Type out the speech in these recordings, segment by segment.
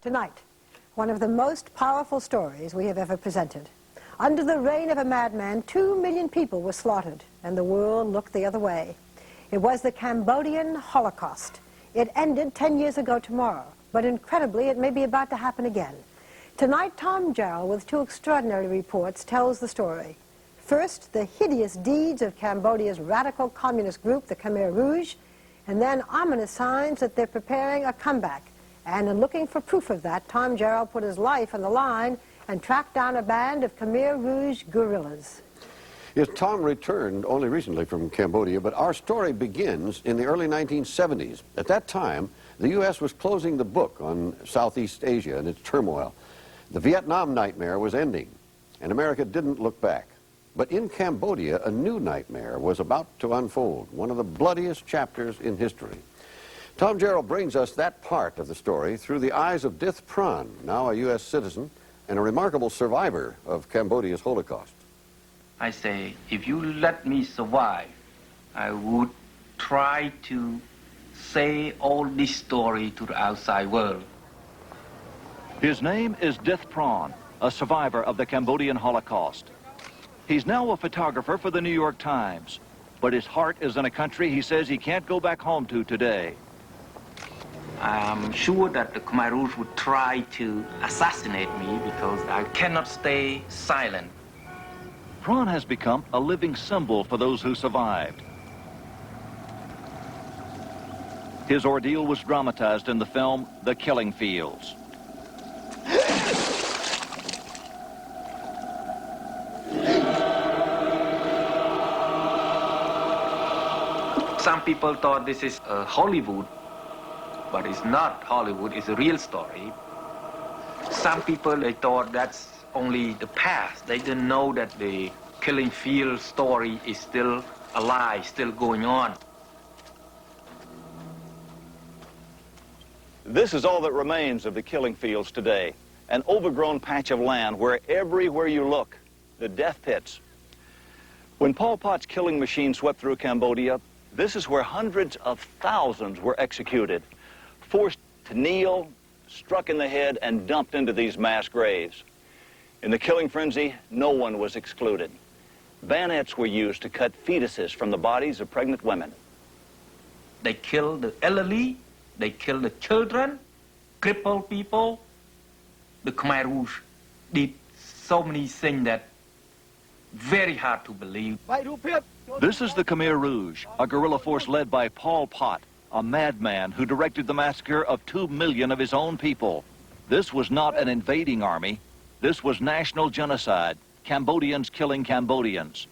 Tonight, one of the most powerful stories we have ever presented. Under the reign of a madman, 2 million people were slaughtered, and the world looked the other way. It was the Cambodian Holocaust. It ended 10 years ago tomorrow, but incredibly, it may be about to happen again. Tonight, Tom Jarrell, with 2 extraordinary reports, tells the story. First, the hideous deeds of Cambodia's radical communist group, the Khmer Rouge, and then ominous signs that they're preparing a comeback. And in looking for proof of that, Tom Jarrell put his life on the line and tracked down a band of Khmer Rouge guerrillas. Yes, Tom returned only recently from Cambodia, but our story begins in the early 1970s. At that time, the U.S. was closing the book on Southeast Asia and its turmoil. The Vietnam nightmare was ending, and America didn't look back. But in Cambodia, a new nightmare was about to unfold, one of the bloodiest chapters in history. Tom Jarrell brings us that part of the story through the eyes of Dith Pran, now a U.S. citizen and a remarkable survivor of Cambodia's Holocaust. I say, if you let me survive, I would try to say all this story to the outside world. His name is Dith Pran, a survivor of the Cambodian Holocaust. He's now a photographer for the New York Times, but his heart is in a country he says he can't go back home to today. I'm sure that the Khmer Rouge would try to assassinate me because I cannot stay silent. Pran has become a living symbol for those who survived. His ordeal was dramatized in the film The Killing Fields. Some people thought this is Hollywood, but it's not Hollywood, it's a real story. Some people, they thought that's only the past. They didn't know that the Killing Field story is still alive, still going on. This is all that remains of the Killing Fields today, an overgrown patch of land where everywhere you look, the death pits. When Pol Pot's killing machine swept through Cambodia, this is where hundreds of thousands were executed, forced to kneel, struck in the head, and dumped into these mass graves. In the killing frenzy, no one was excluded. Bayonets were used to cut fetuses from the bodies of pregnant women. They killed the elderly, they killed the children, crippled people. The Khmer Rouge did so many things that very hard to believe. This is the Khmer Rouge, a guerrilla force led by Pol Pot, a madman who directed the massacre of 2 million of his own people. This was not an invading army. This was national genocide, Cambodians killing Cambodians.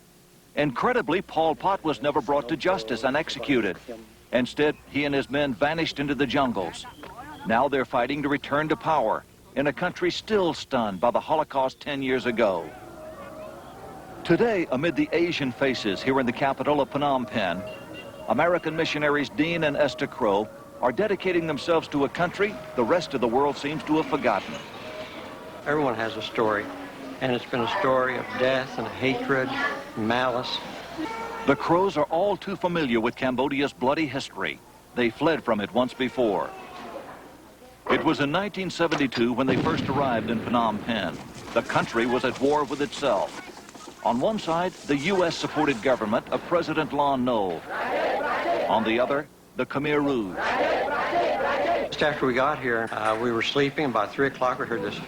Incredibly, Pol Pot was never brought to justice and executed. Instead, he and his men vanished into the jungles. Now they're fighting to return to power in a country still stunned by the Holocaust 10 years ago. Today, amid the Asian faces here in the capital of Phnom Penh, American missionaries Dean and Esther Crow are dedicating themselves to a country the rest of the world seems to have forgotten. Everyone has a story, and it's been a story of death and hatred and malice. The Crows are all too familiar with Cambodia's bloody history. They fled from it once before. It was in 1972 when they first arrived in Phnom Penh. The country was at war with itself. On one side, the U.S.-supported government of President Lon Nol. On the other, the Khmer Rouge. Just after we got here, we were sleeping. About 3 o'clock, we heard this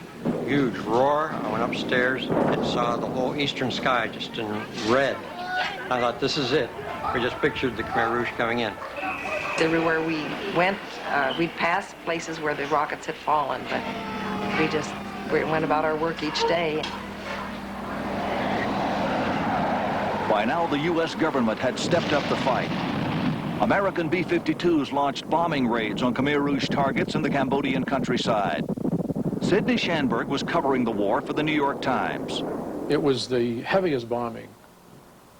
huge roar. I went upstairs and saw the whole eastern sky just in red. I thought, this is it. We just pictured the Khmer Rouge coming in. Everywhere we went, we'd pass places where the rockets had fallen, but we went about our work each day. By now, the U.S. government had stepped up the fight. American B-52s launched bombing raids on Khmer Rouge targets in the Cambodian countryside. Sidney Schanberg was covering the war for the New York Times. It was the heaviest bombing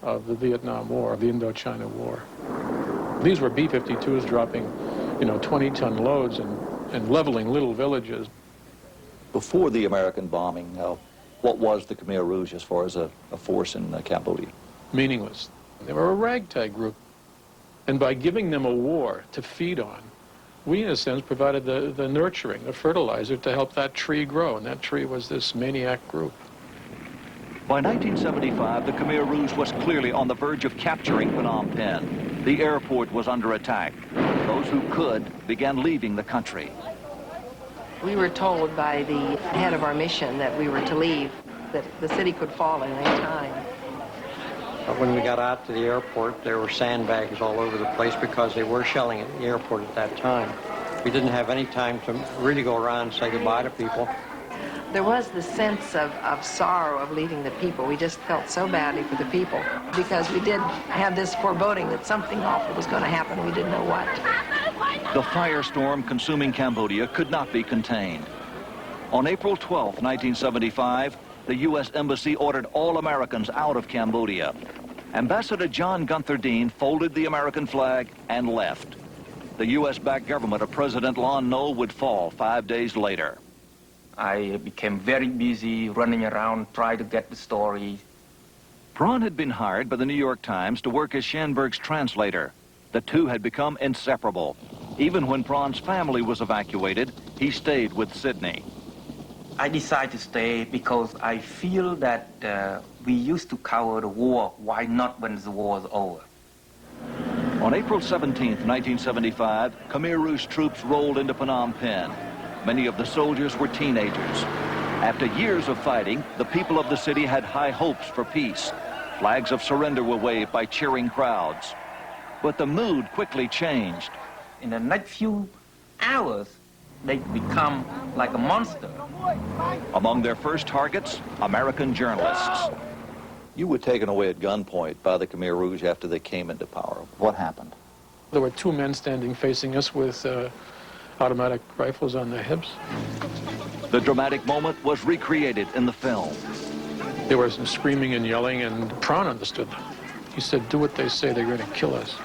of the Vietnam War, of the Indochina War. These were B-52s dropping, 20-ton loads and leveling little villages. Before the American bombing, what was the Khmer Rouge as far as a force in Cambodia? Meaningless. They were a ragtag group. And by giving them a war to feed on, We, in a sense, provided the nurturing, the fertilizer to help that tree grow, and that tree was this maniac group. By 1975, the Khmer Rouge was clearly on the verge of capturing Phnom Penh. The airport was under attack. Those who could began leaving the country. We were told by the head of our mission that we were to leave, that the city could fall at any time. But when we got out to the airport, there were sandbags all over the place because they were shelling at the airport at that time. We didn't have any time to really go around and say goodbye to people. There was the sense of sorrow of leaving the people. We just felt so badly for the people because we did have this foreboding that something awful was going to happen. We didn't know what. The firestorm consuming Cambodia could not be contained. On April 12, 1975, the U.S. Embassy ordered all Americans out of Cambodia. Ambassador John Gunther Dean folded the American flag and left. The U.S.-backed government of President Lon Nol would fall 5 days later. I became very busy running around, trying to get the story. Prawn had been hired by the New York Times to work as Schanberg's translator. The two had become inseparable. Even when Prawn's family was evacuated, he stayed with Sydney. I decided to stay because I feel that we used to cover the war. Why not when the war is over? On April 17, 1975, Khmer Rouge troops rolled into Phnom Penh. Many of the soldiers were teenagers. After years of fighting, the people of the city had high hopes for peace. Flags of surrender were waved by cheering crowds. But the mood quickly changed. In the next few hours, they become like a monster. Among their first targets, American journalists. You were taken away at gunpoint by the Khmer Rouge after they came into power. What happened? There were two men standing facing us with automatic rifles on their hips. The dramatic moment was recreated in the film. There was some screaming and yelling, and Prawn understood them. He said, "Do what they say, they're going to kill us."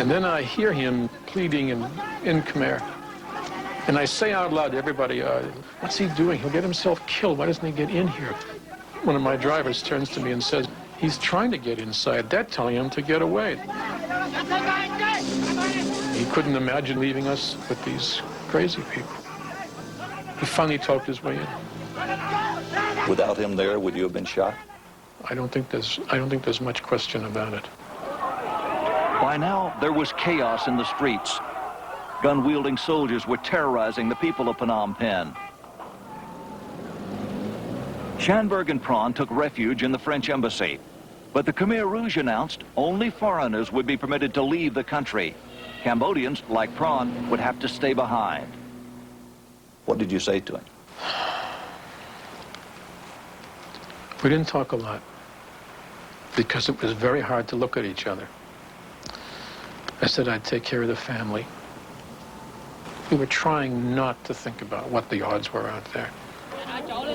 And then I hear him pleading in Khmer. And I say out loud to everybody, what's he doing? He'll get himself killed. Why doesn't he get in here? One of my drivers turns to me and says, he's trying to get inside. They're telling him to get away. He couldn't imagine leaving us with these crazy people. He finally talked his way in. Without him there, would you have been shot? I don't think there's much question about it. By now, there was chaos in the streets. Gun-wielding soldiers were terrorizing the people of Phnom Penh. Schanberg and Prawn took refuge in the French embassy. But the Khmer Rouge announced only foreigners would be permitted to leave the country. Cambodians, like Prawn, would have to stay behind. What did you say to him? We didn't talk a lot because it was very hard to look at each other. I said I'd take care of the family. We were trying not to think about what the odds were out there.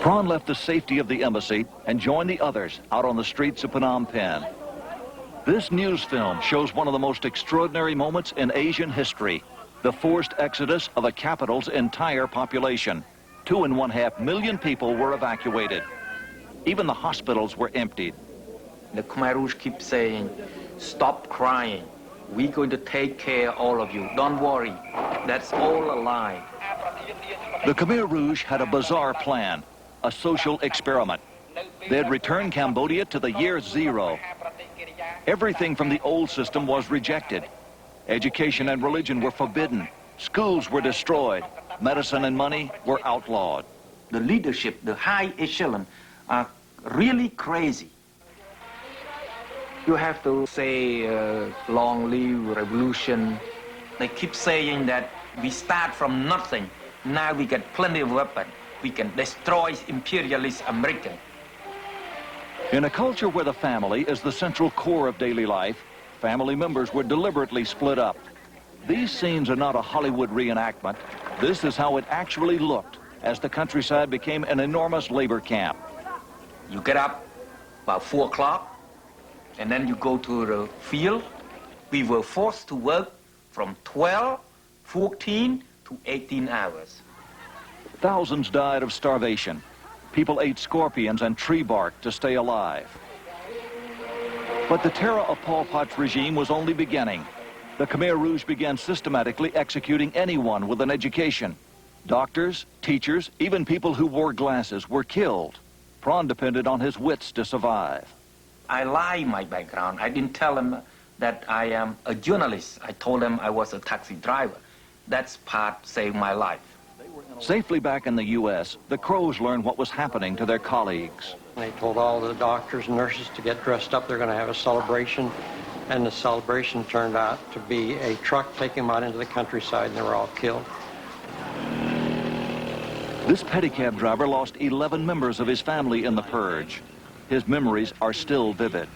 Prawn left the safety of the embassy and joined the others out on the streets of Phnom Penh. This news film shows one of the most extraordinary moments in Asian history, the forced exodus of a capital's entire population. 2.5 million people were evacuated. Even the hospitals were emptied. The Khmer Rouge keep saying, stop crying. We're going to take care of all of you. Don't worry. That's all a lie. The Khmer Rouge had a bizarre plan, a social experiment. They'd return Cambodia to the year zero. Everything from the old system was rejected. Education and religion were forbidden. Schools were destroyed. Medicine and money were outlawed. The leadership, the high echelon, are really crazy. You have to say, long live revolution. They keep saying that we start from nothing. Now we get plenty of weapons. We can destroy imperialist America. In a culture where the family is the central core of daily life, family members were deliberately split up. These scenes are not a Hollywood reenactment. This is how it actually looked as the countryside became an enormous labor camp. You get up about 4 o'clock, and then you go to the field. We were forced to work from 12, 14 to 18 hours. Thousands died of starvation. People ate scorpions and tree bark to stay alive. But the terror of Pol Pot's regime was only beginning. the Khmer Rouge began systematically executing anyone with an education. Doctors, teachers, even people who wore glasses were killed. Pran depended on his wits to survive. I lied my background. I didn't tell them that I am a journalist. I told them I was a taxi driver. That's part saved my life. Safely back in the U.S., the Crows learned what was happening to their colleagues. They told all the doctors and nurses to get dressed up. They're going to have a celebration. And the celebration turned out to be a truck taking them out into the countryside, and they were all killed. This pedicab driver lost 11 members of his family in the purge. His memories are still vivid.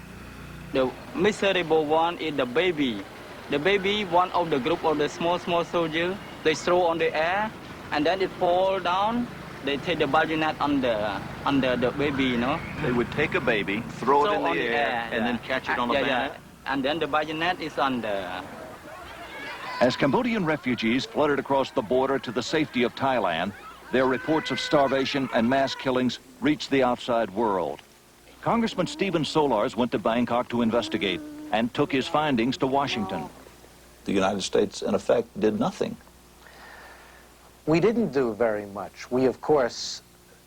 The miserable one is the baby. The baby, one of the group of the small soldiers, they throw on the air, and then it fall down. They take the bayonet under the baby, you know. They would take a baby, throw it in the air, and then catch it on the bayonet. And then the bayonet is under. As Cambodian refugees flooded across the border to the safety of Thailand, their reports of starvation and mass killings reached the outside world. Congressman Stephen Solars went to Bangkok to investigate and took his findings to Washington. The United States, in effect, did nothing. We didn't do very much. We, of course,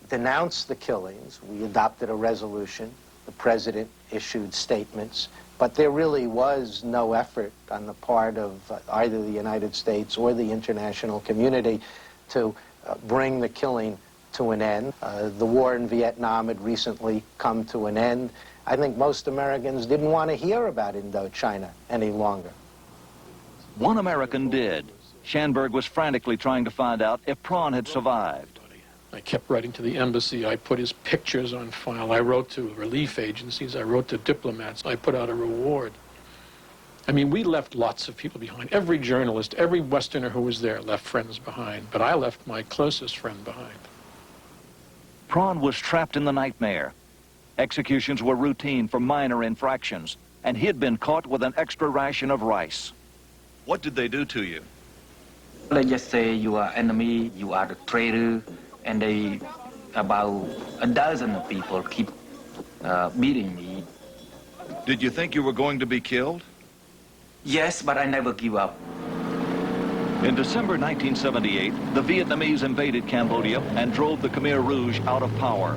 denounced the killings. We adopted a resolution. The president issued statements. But there really was no effort on the part of either the United States or the international community to bring the killing to an end. The war in Vietnam had recently come to an end. I think most Americans didn't want to hear about Indochina any longer. One American did. Schanberg was frantically trying to find out if Pran had survived. I kept writing to the embassy. I put his pictures on file. I wrote to relief agencies. I wrote to diplomats. I put out a reward. I mean, we left lots of people behind. Every journalist, every Westerner who was there left friends behind. But I left my closest friend behind. Pran was trapped in the nightmare. Executions were routine for minor infractions, and he had been caught with an extra ration of rice. What did they do to you? They just say you are enemy, you are the traitor, and they, about a dozen people keep beating me. Did you think you were going to be killed? Yes, but I never give up. In December 1978, the Vietnamese invaded Cambodia and drove the Khmer Rouge out of power.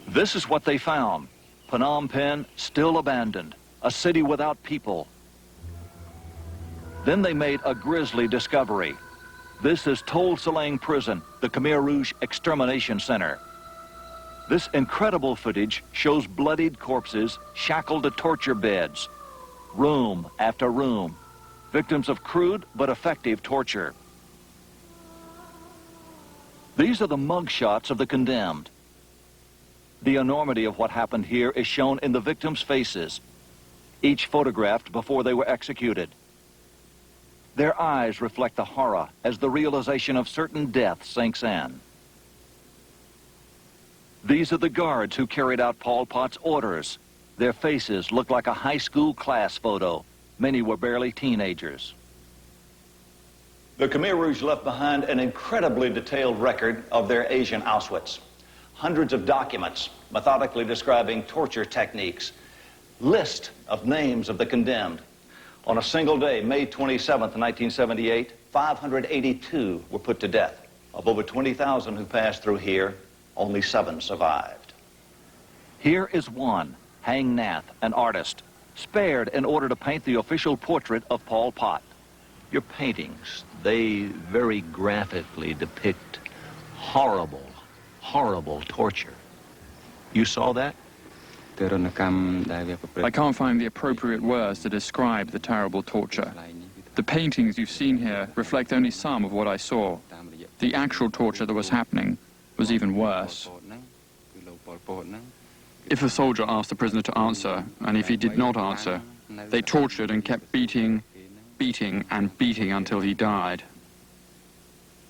This is what they found. Phnom Penh still abandoned, a city without people. Then they made a grisly discovery. This is Tol Salang Prison, the Khmer Rouge Extermination Center. This incredible footage shows bloodied corpses shackled to torture beds, room after room, victims of crude but effective torture. These are the mug shots of the condemned. The enormity of what happened here is shown in the victims' faces, each photographed before they were executed. Their eyes reflect the horror as the realization of certain death sinks in. These are the guards who carried out Pol Pot's orders. Their faces look like a high school class photo. Many were barely teenagers. The Khmer Rouge left behind an incredibly detailed record of their Asian Auschwitz. Hundreds of documents methodically describing torture techniques, list of names of the condemned. On a single day, May 27th, 1978, 582 were put to death. Of over 20,000 who passed through here, only 7 survived. Here is one, Hang Nath, an artist, spared in order to paint the official portrait of Pol Pot. Your paintings, they very graphically depict horrible, horrible torture. You saw that? I can't find the appropriate words to describe the terrible torture. The paintings you've seen here reflect only some of what I saw. The actual torture that was happening was even worse. If a soldier asked the prisoner to answer, and if he did not answer, they tortured and kept beating, beating, and beating until he died.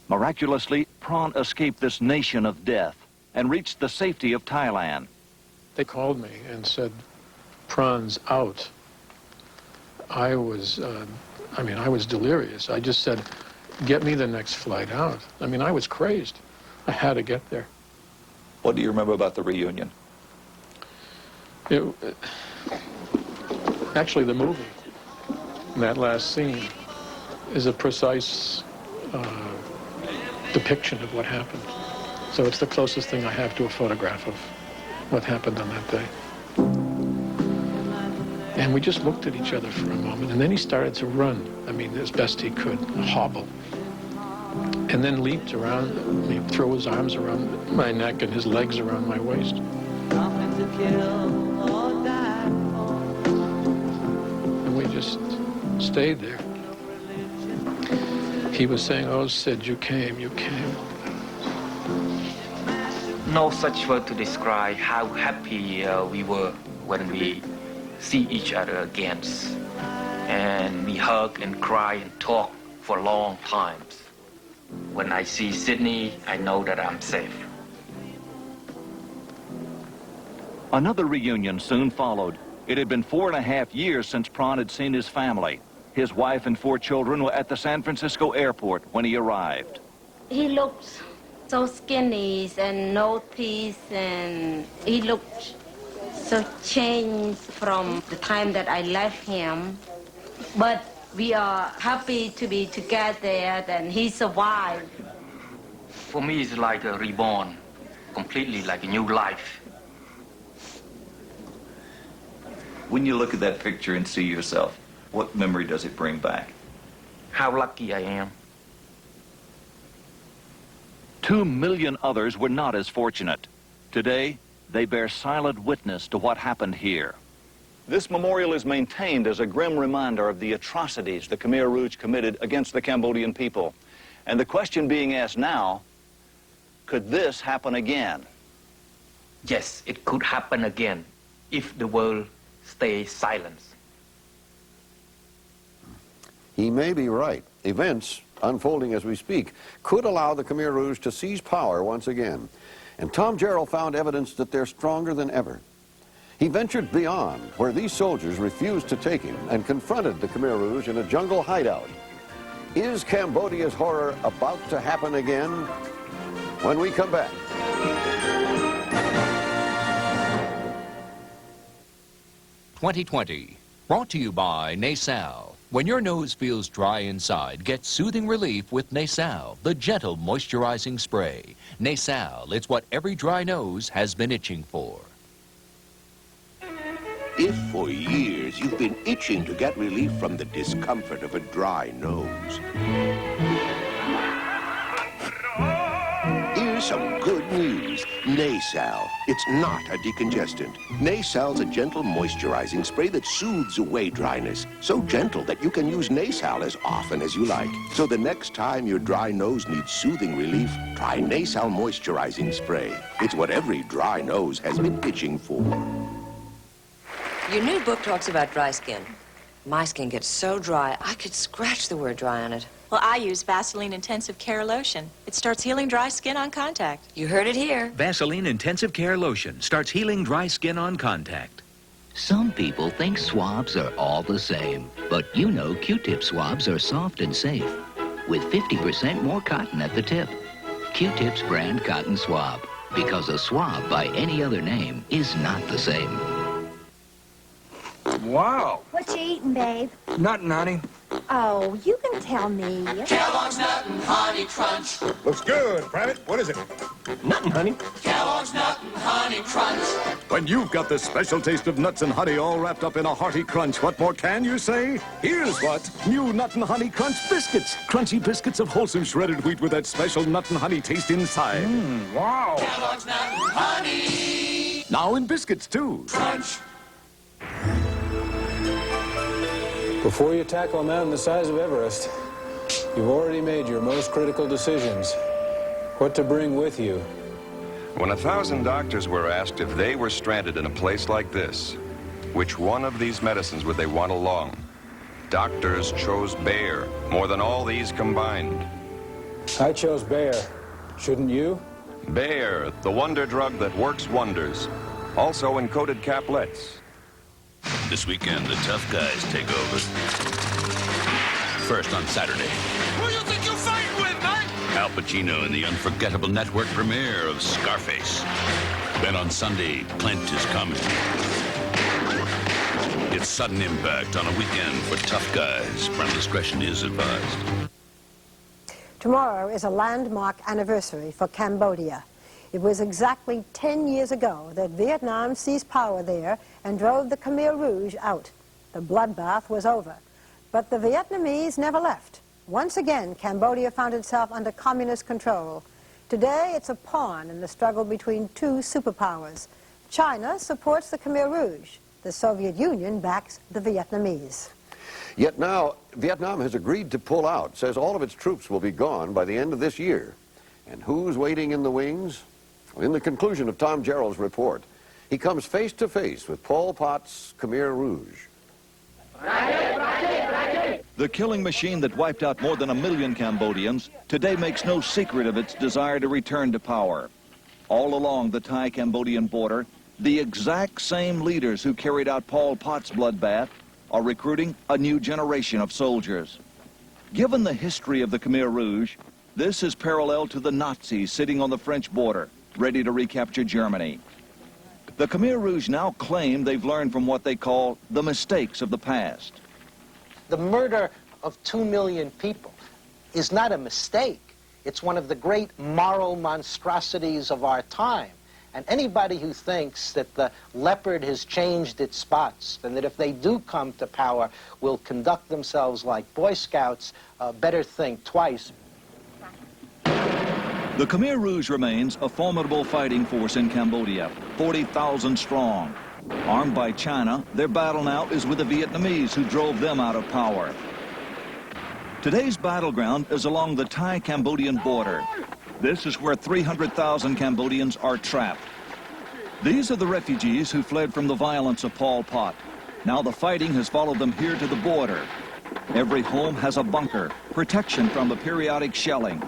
Miraculously, Pran escaped this nation of death and reached the safety of Thailand. They called me and said, Pran's out. I was delirious. I just said, get me the next flight out. I mean, I was crazed. I had to get there. What do you remember about the reunion? It Actually, the movie, that last scene, is a precise depiction of what happened. So it's the closest thing I have to a photograph of what happened on that day. And we just looked at each other for a moment, and then he started to run. I mean, as best he could, hobble. And then leaped around, he threw his arms around my neck and his legs around my waist. And we just stayed there. He was saying, "Oh, Sid, you came, you came." No such word to describe how happy we were when we see each other again. And we hug and cry and talk for long times. When I see Sydney, I know that I'm safe. Another reunion soon followed. It had been 4.5 years since Pran had seen his family. His wife and 4 children were at the San Francisco airport when he arrived. He looked so skinny and no teeth, and he looked so changed from the time that I left him. But we are happy to be together, and he survived. For me, it's like a reborn, completely like a new life. When you look at that picture and see yourself, what memory does it bring back? How lucky I am. 2 million others were not as fortunate. Today, they bear silent witness to what happened here. This memorial is maintained as a grim reminder of the atrocities the Khmer Rouge committed against the Cambodian people. And the question being asked now, could this happen again? Yes, it could happen again if the world stays silent. He may be right. Events unfolding as we speak could allow the Khmer Rouge to seize power once again. And Tom Jarrell found evidence that they're stronger than ever. He ventured beyond where these soldiers refused to take him and confronted the Khmer Rouge in a jungle hideout. Is Cambodia's horror about to happen again? When we come back. 2020, brought to you by Nasal. When your nose feels dry inside, get soothing relief with Nasal, the gentle moisturizing spray. Nasal, it's what every dry nose has been itching for. If for years you've been itching to get relief from the discomfort of a dry nose, here's some good news. Nasal. It's not a decongestant. Nasal's a gentle moisturizing spray that soothes away dryness. So gentle that you can use Nasal as often as you like. So the next time your dry nose needs soothing relief, try Nasal moisturizing spray. It's what every dry nose has been itching for. Your new book talks about dry skin. My skin gets so dry, I could scratch the word dry on it. Well, I use Vaseline Intensive Care Lotion. It starts healing dry skin on contact. You heard it here. Vaseline Intensive Care Lotion starts healing dry skin on contact. Some people think swabs are all the same, but you know Q-tip swabs are soft and safe, with 50% more cotton at the tip. Q-tips brand cotton swab, because a swab by any other name is not the same. Wow. What you eating, babe? Nothing, honey. Oh, you can tell me. Kellogg's Nut and Honey Crunch. Looks good, Private. What is it? Nothing, honey. Kellogg's Nut and Honey Crunch. When you've got the special taste of nuts and honey all wrapped up in a hearty crunch, what more can you say? Here's what. New Nut and Honey Crunch biscuits. Crunchy biscuits of wholesome shredded wheat with that special nut and honey taste inside. Wow. Kellogg's Nut and Honey. Now in biscuits, too. Crunch. Before you tackle a mountain the size of Everest, you've already made your most critical decisions. What to bring with you. When 1,000 doctors were asked if they were stranded in a place like this, which one of these medicines would they want along? Doctors chose Bayer, more than all these combined. I chose Bayer. Shouldn't you? Bayer, the wonder drug that works wonders. Also in coated caplets. This weekend, the tough guys take over. First on Saturday. Who you think you're fighting with, man? Al Pacino in the unforgettable network premiere of Scarface. Then on Sunday, Clint is coming. It's sudden impact on a weekend for tough guys. Parental discretion is advised. Tomorrow is a landmark anniversary for Cambodia. It was exactly 10 years ago that Vietnam seized power there and drove the Khmer Rouge out. The bloodbath was over. But the Vietnamese never left. Once again, Cambodia found itself under communist control. Today, it's a pawn in the struggle between two superpowers. China supports the Khmer Rouge. The Soviet Union backs the Vietnamese. Yet now, Vietnam has agreed to pull out, says all of its troops will be gone by the end of this year. And who's waiting in the wings? Well, in the conclusion of Tom Gerald's report, he comes face to face with Pol Pot's Khmer Rouge. The killing machine that wiped out more than 1 million Cambodians today makes no secret of its desire to return to power. All along the Thai-Cambodian border, the exact same leaders who carried out Pol Pot's bloodbath are recruiting a new generation of soldiers. Given the history of the Khmer Rouge, this is parallel to the Nazis sitting on the French border, ready to recapture Germany. The Khmer Rouge now claim they've learned from what they call the mistakes of the past. The murder of 2 million people is not a mistake. It's one of the great moral monstrosities of our time. And anybody who thinks that the leopard has changed its spots and that if they do come to power will conduct themselves like Boy Scouts, better think twice. The Khmer Rouge remains a formidable fighting force in Cambodia, 40,000 strong. Armed by China, their battle now is with the Vietnamese who drove them out of power. Today's battleground is along the Thai-Cambodian border. This is where 300,000 Cambodians are trapped. These are the refugees who fled from the violence of Pol Pot. Now the fighting has followed them here to the border. Every home has a bunker, protection from the periodic shelling.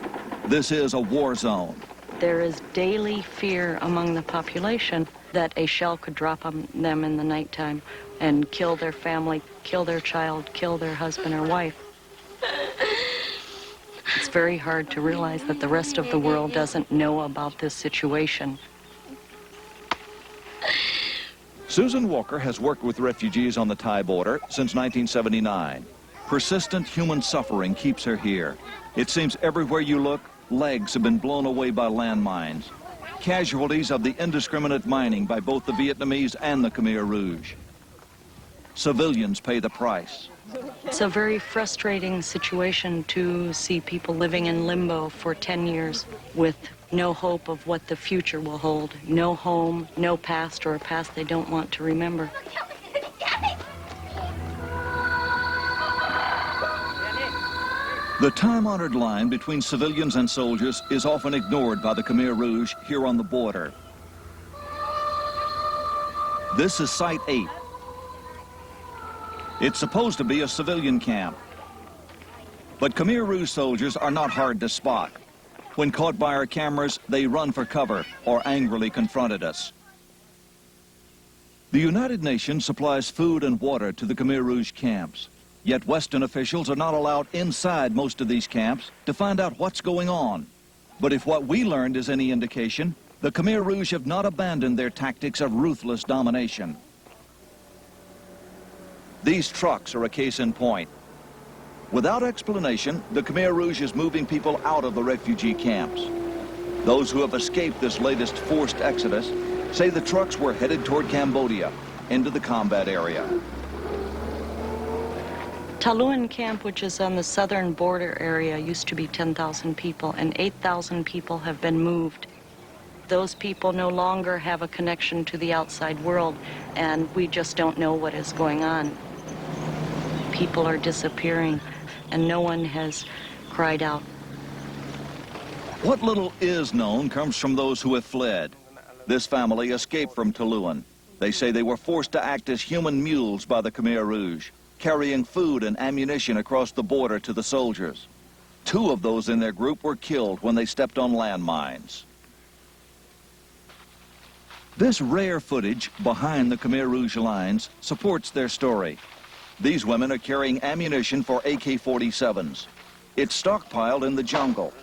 This is a war zone. There is daily fear among the population that a shell could drop on them in the nighttime and kill their family, kill their child, kill their husband or wife. It's very hard to realize that the rest of the world doesn't know about this situation. Susan Walker has worked with refugees on the Thai border since 1979. Persistent human suffering keeps her here. It seems everywhere you look, legs have been blown away by landmines. Casualties of the indiscriminate mining by both the Vietnamese and the Khmer Rouge. Civilians pay the price. It's a very frustrating situation to see people living in limbo for 10 years with no hope of what the future will hold. No home, no past, or a past they don't want to remember. The time-honored line between civilians and soldiers is often ignored by the Khmer Rouge here on the border. This is Site 8. It's supposed to be a civilian camp. But Khmer Rouge soldiers are not hard to spot. When caught by our cameras, they run for cover or angrily confronted us. The United Nations supplies food and water to the Khmer Rouge camps. Yet Western officials are not allowed inside most of these camps to find out what's going on. But if what we learned is any indication, the Khmer Rouge have not abandoned their tactics of ruthless domination. These trucks are a case in point. Without explanation, the Khmer Rouge is moving people out of the refugee camps. Those who have escaped this latest forced exodus say the trucks were headed toward Cambodia, into the combat area. Ta Luan camp, which is on the southern border area, used to be 10,000 people, and 8,000 people have been moved. Those people no longer have a connection to the outside world, and we just don't know what is going on. People are disappearing, and no one has cried out. What little is known comes from those who have fled. This family escaped from Ta Luan. They say they were forced to act as human mules by the Khmer Rouge, carrying food and ammunition across the border to the soldiers. 2 of those in their group were killed when they stepped on landmines. This rare footage behind the Khmer Rouge lines supports their story. These women are carrying ammunition for AK-47s. It's stockpiled in the jungle.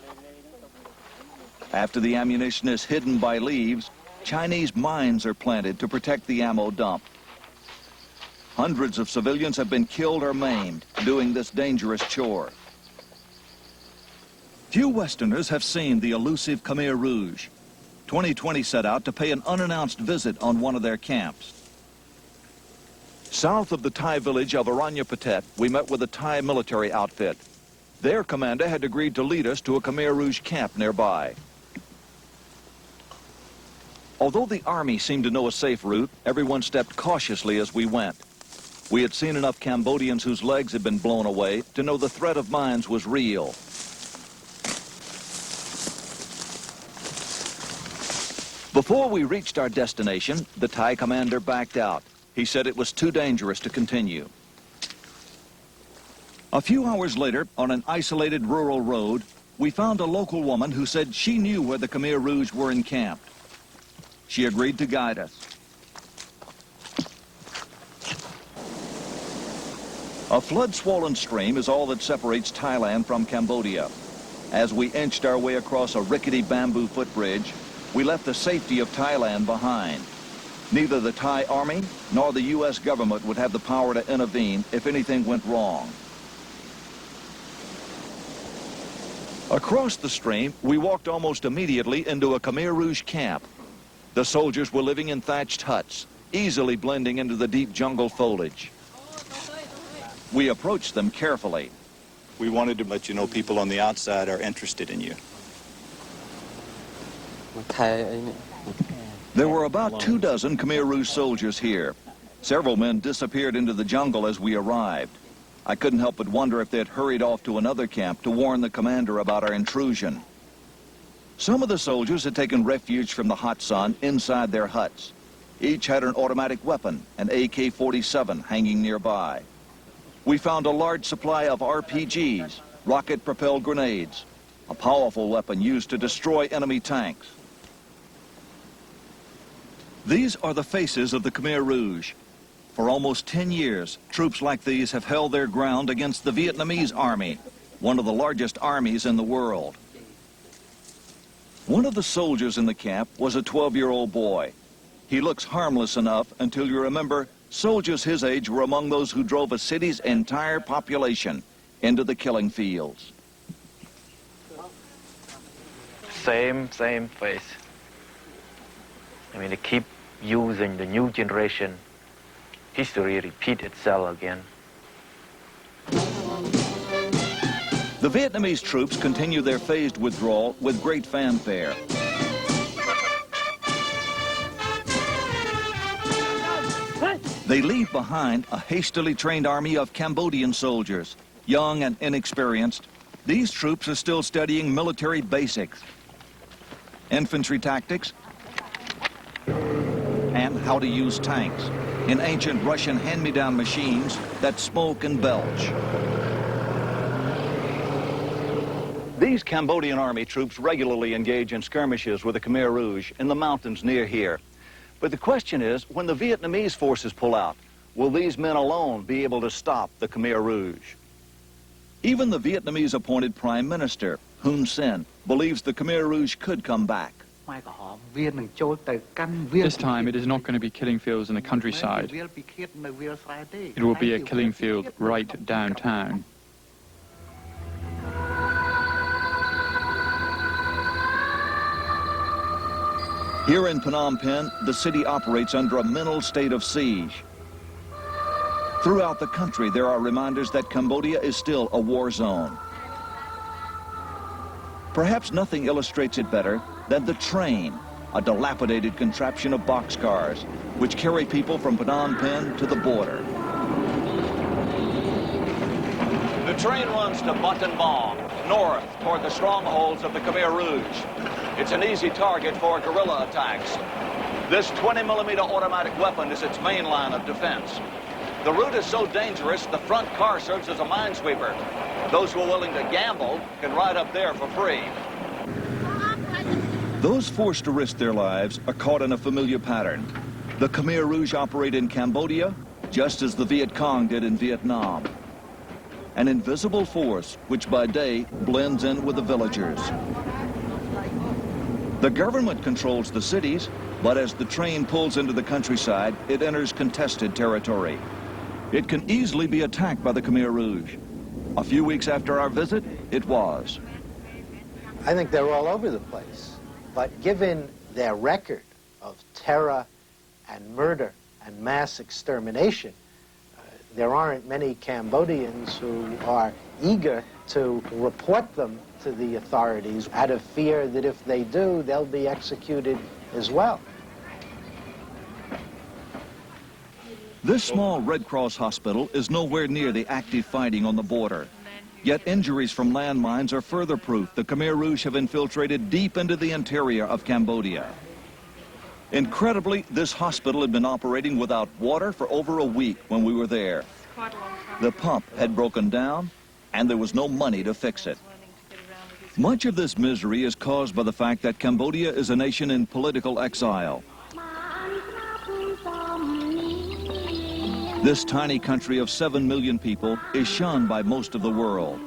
After the ammunition is hidden by leaves, Chinese mines are planted to protect the ammo dump. Hundreds of civilians have been killed or maimed doing this dangerous chore. Few Westerners have seen the elusive Khmer Rouge. 2020 set out to pay an unannounced visit on one of their camps. South of the Thai village of Aranyapatet, we met with a Thai military outfit. Their commander had agreed to lead us to a Khmer Rouge camp nearby. Although the army seemed to know a safe route, everyone stepped cautiously as we went. We had seen enough Cambodians whose legs had been blown away to know the threat of mines was real. Before we reached our destination, the Thai commander backed out. He said it was too dangerous to continue. A few hours later, on an isolated rural road, we found a local woman who said she knew where the Khmer Rouge were encamped. She agreed to guide us. A flood-swollen stream is all that separates Thailand from Cambodia. As we inched our way across a rickety bamboo footbridge, we left the safety of Thailand behind. Neither the Thai army nor the U.S. government would have the power to intervene if anything went wrong. Across the stream, we walked almost immediately into a Khmer Rouge camp. The soldiers were living in thatched huts, easily blending into the deep jungle foliage. We approached them carefully. We wanted to let you know people on the outside are interested in you. There were about 24 Khmer Rouge soldiers here. Several men disappeared into the jungle as we arrived. I couldn't help but wonder if they had hurried off to another camp to warn the commander about our intrusion. Some of the soldiers had taken refuge from the hot sun inside their huts. Each had an automatic weapon, an AK-47, hanging nearby. We found a large supply of RPGs, rocket-propelled grenades, a powerful weapon used to destroy enemy tanks. These are the faces of the Khmer Rouge. For almost 10 years, troops like these have held their ground against the Vietnamese army, one of the largest armies in the world. One of the soldiers in the camp was a 12-year-old boy. He looks harmless enough until you remember soldiers his age were among those who drove a city's entire population into the killing fields. Same face. I mean, they keep using the new generation. History repeat itself again. The Vietnamese troops continue their phased withdrawal with great fanfare. They leave behind a hastily trained army of Cambodian soldiers, young and inexperienced. These troops are still studying military basics, infantry tactics, and how to use tanks in ancient Russian hand-me-down machines that smoke and belch. These Cambodian army troops regularly engage in skirmishes with the Khmer Rouge in the mountains near here. But the question is, when the Vietnamese forces pull out, will these men alone be able to stop the Khmer Rouge? Even the Vietnamese-appointed Prime Minister, Hun Sen, believes the Khmer Rouge could come back. This time it is not going to be killing fields in the countryside. It will be a killing field right downtown. Here in Phnom Penh, the city operates under a mental state of siege. Throughout the country, there are reminders that Cambodia is still a war zone. Perhaps nothing illustrates it better than the train, a dilapidated contraption of boxcars, which carry people from Phnom Penh to the border. The train runs to Battambang, north toward the strongholds of the Khmer Rouge. It's an easy target for guerrilla attacks. This 20mm automatic weapon is its main line of defense. The route is so dangerous, the front car serves as a minesweeper. Those who are willing to gamble can ride up there for free. Those forced to risk their lives are caught in a familiar pattern. The Khmer Rouge operate in Cambodia just as the Viet Cong did in Vietnam. An invisible force which by day blends in with the villagers. The government controls the cities, but as the train pulls into the countryside, it enters contested territory. It can easily be attacked by the Khmer Rouge. A few weeks after our visit, it was. I think they're all over the place. But given their record of terror and murder and mass extermination, there aren't many Cambodians who are eager to report them to the authorities out of fear that if they do, they'll be executed as well. This small Red Cross hospital is nowhere near the active fighting on the border. Yet injuries from landmines are further proof the Khmer Rouge have infiltrated deep into the interior of Cambodia. Incredibly, this hospital had been operating without water for over a week when we were there. The pump had broken down, and there was no money to fix it. Much of this misery is caused by the fact that Cambodia is a nation in political exile. This tiny country of 7 million people is shunned by most of the world.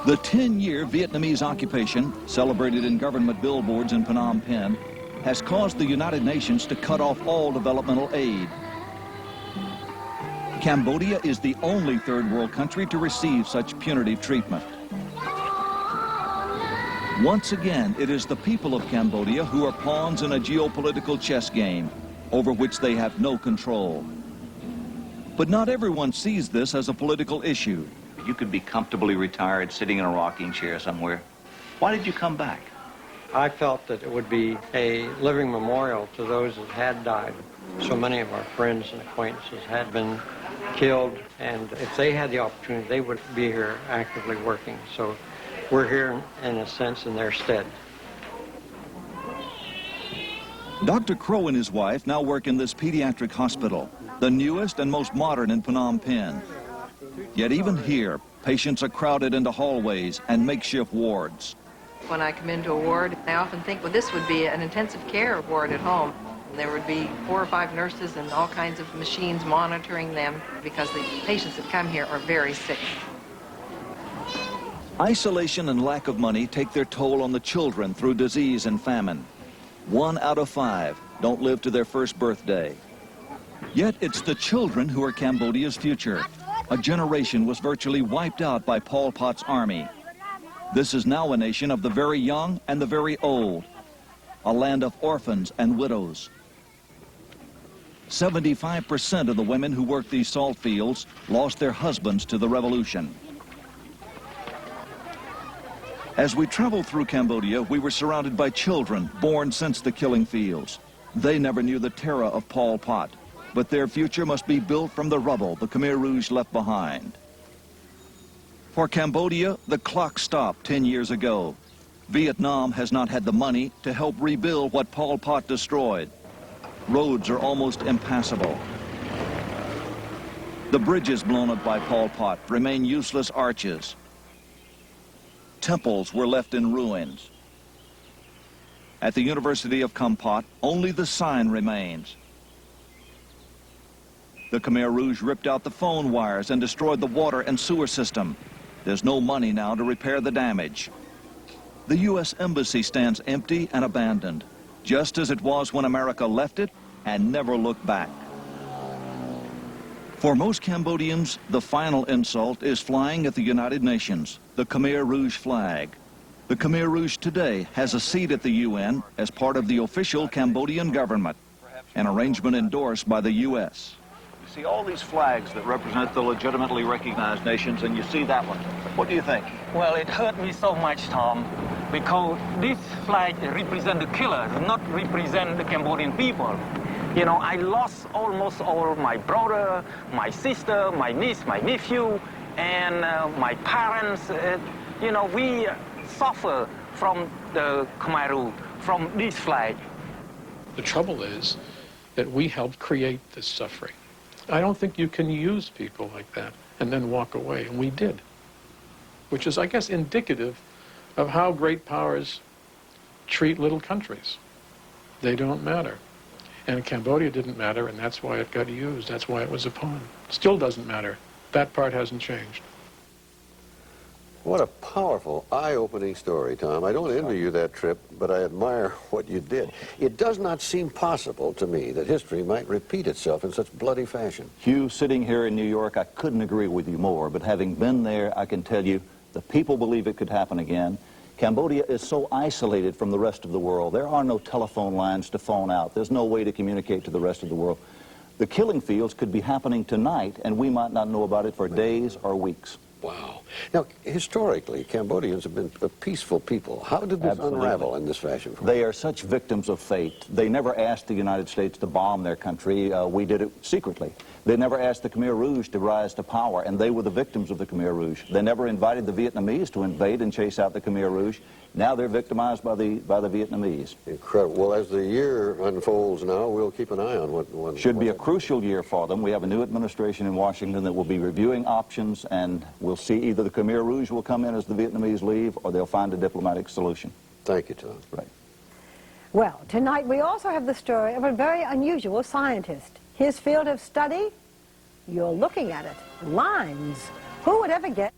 The 10-year Vietnamese occupation, celebrated in government billboards in Phnom Penh, has caused the United Nations to cut off all developmental aid. Cambodia is the only third world country to receive such punitive treatment. Once again, it is the people of Cambodia who are pawns in a geopolitical chess game over which they have no control. But not everyone sees this as a political issue. You could be comfortably retired, sitting in a rocking chair somewhere. Why did you come back? I felt that it would be a living memorial to those that had died. So many of our friends and acquaintances had been killed, and if they had the opportunity, they would be here actively working. So we're here, in a sense, in their stead. Dr. Crow and his wife now work in this pediatric hospital, the newest and most modern in Phnom Penh. Yet even here, patients are crowded into hallways and makeshift wards. When I come into a ward, I often think, well, this would be an intensive care ward at home. There would be 4 or 5 nurses and all kinds of machines monitoring them because the patients that come here are very sick. Isolation and lack of money take their toll on the children through disease and famine. 1 out of 5 don't live to their first birthday. Yet it's the children who are Cambodia's future. A generation was virtually wiped out by Pol Pot's army. This is now a nation of the very young and the very old, a land of orphans and widows. 75% of the women who worked these salt fields lost their husbands to the revolution. As we traveled through Cambodia, we were surrounded by children born since the killing fields. They never knew the terror of Pol Pot, but their future must be built from the rubble the Khmer Rouge left behind. For Cambodia, the clock stopped 10 years ago. Vietnam has not had the money to help rebuild what Pol Pot destroyed. Roads are almost impassable. The bridges blown up by Pol Pot remain useless arches. Temples were left in ruins. At the University of Kampot, only the sign remains. The Khmer Rouge ripped out the phone wires and destroyed the water and sewer system. There's no money now to repair the damage. The U.S. Embassy stands empty and abandoned, just as it was when America left it and never looked back. For most Cambodians, the final insult is flying at the United Nations, the Khmer Rouge flag. The Khmer Rouge today has a seat at the UN as part of the official Cambodian government, an arrangement endorsed by the U.S. You see all these flags that represent the legitimately recognized nations, and you see that one. What do you think? Well, it hurt me so much, Tom, because this flag represents the killers, not represent the Cambodian people. You know, I lost almost all my brother, my sister, my niece, my nephew, and my parents. You know, we suffer from the Khmer Rouge, from this flag. The trouble is that we helped create this suffering. I don't think you can use people like that and then walk away, and we did, which is, I guess, indicative of how great powers treat little countries. They don't matter. And Cambodia didn't matter, and that's why it got used. That's why it was a pawn. Still doesn't matter. That part hasn't changed. What a powerful, eye-opening story, Tom. I don't envy you that trip, but I admire what you did. It does not seem possible to me that history might repeat itself in such bloody fashion. Hugh, sitting here in New York, I couldn't agree with you more, but having been there, I can tell you the people believe it could happen again. Cambodia is so isolated from the rest of the world. There are no telephone lines to phone out. There's no way to communicate to the rest of the world. The killing fields could be happening tonight, and we might not know about it for days or weeks. Wow. Now, historically, Cambodians have been a peaceful people. How did this unravel in this fashion? They are such victims of fate. They never asked the United States to bomb their country. We did it secretly. They never asked the Khmer Rouge to rise to power, and they were the victims of the Khmer Rouge. They never invited the Vietnamese to invade and chase out the Khmer Rouge. Now they're victimized by the Vietnamese. Incredible. Well, as the year unfolds now, we'll keep an eye on what should be a crucial year for them. We have a new administration in Washington that will be reviewing options, and we'll see either the Khmer Rouge will come in as the Vietnamese leave, or they'll find a diplomatic solution. Thank you, Tom. Right. Well, tonight we also have the story of a very unusual scientist. His field of study, you're looking at it, lines. Who would ever get...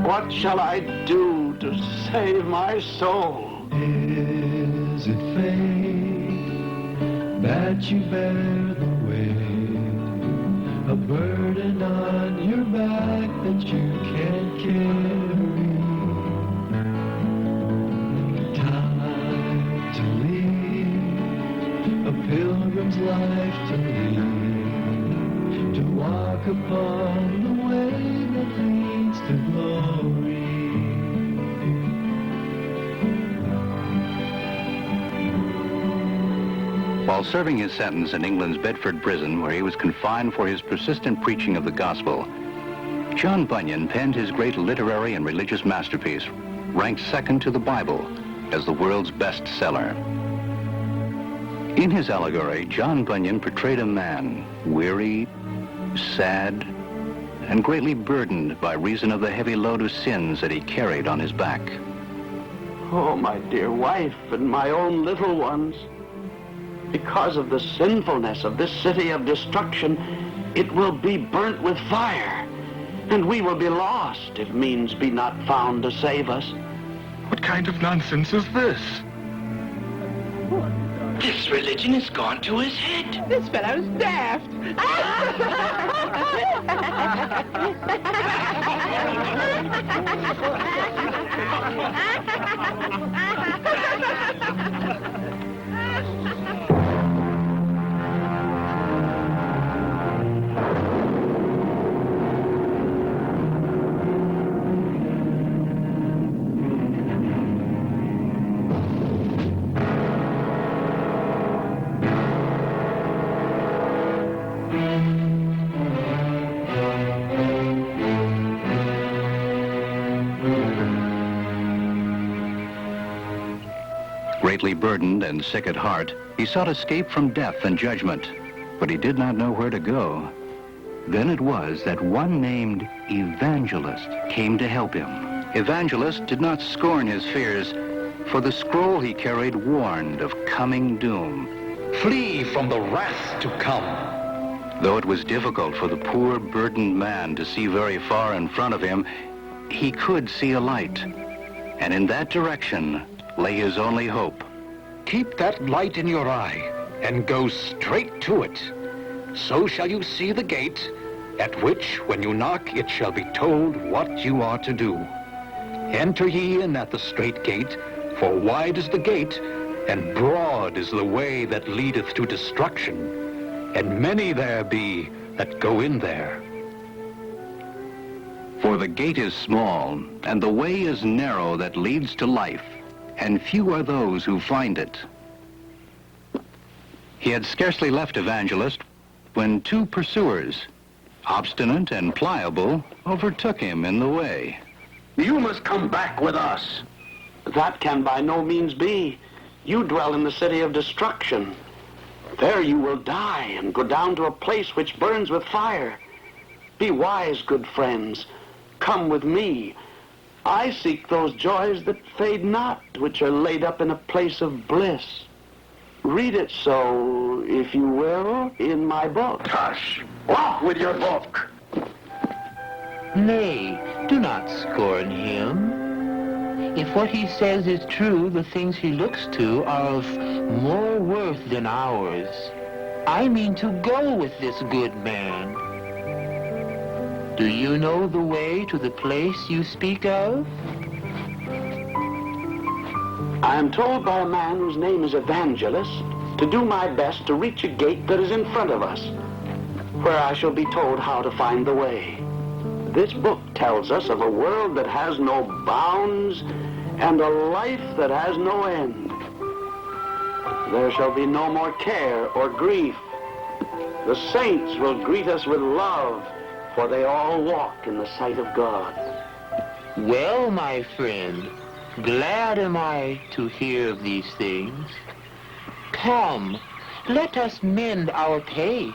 What shall I do to save my soul? Is it fate that you bear the weight, a burden on your back that you can't carry? Time to leave, a pilgrim's life to lead, to walk upon the way that leads to glory. While serving his sentence in England's Bedford prison, where he was confined for his persistent preaching of the gospel, John Bunyan penned his great literary and religious masterpiece, ranked second to the Bible as the world's bestseller. In his allegory, John Bunyan portrayed a man weary, sad, and greatly burdened by reason of the heavy load of sins that he carried on his back. Oh, my dear wife and my own little ones, because of the sinfulness of this city of destruction, it will be burnt with fire, and we will be lost if means be not found to save us. What kind of nonsense is this? This religion has gone to his head. This fellow's daft. Greatly burdened and sick at heart, he sought escape from death and judgment, but he did not know where to go. Then it was that one named Evangelist came to help him. Evangelist did not scorn his fears, for the scroll he carried warned of coming doom. Flee from the wrath to come. Though it was difficult for the poor burdened man to see very far in front of him, he could see a light. And in that direction lay his only hope. Keep that light in your eye and go straight to it. So shall you see the gate, at which, when you knock, it shall be told what you are to do. Enter ye in at the strait gate, for wide is the gate, and broad is the way that leadeth to destruction, and many there be that go in there. For the gate is small, and the way is narrow that leads to life, and few are those who find it. He had scarcely left Evangelist when two pursuers, obstinate and pliable, overtook him in the way. You must come back with us. That can by no means be. You dwell in the city of destruction. There you will die and go down to a place which burns with fire. Be wise, good friends. Come with me. I seek those joys that fade not, which are laid up in a place of bliss. Read it so, if you will, in my book. Hush! Off with your book! Nay, do not scorn him. If what he says is true, the things he looks to are of more worth than ours. I mean to go with this good man. Do you know the way to the place you speak of? I am told by a man whose name is Evangelist to do my best to reach a gate that is in front of us, where I shall be told how to find the way. This book tells us of a world that has no bounds and a life that has no end. There shall be no more care or grief. The saints will greet us with love, for they all walk in the sight of God. Well, my friend, glad am I to hear of these things. Come, let us mend our pace.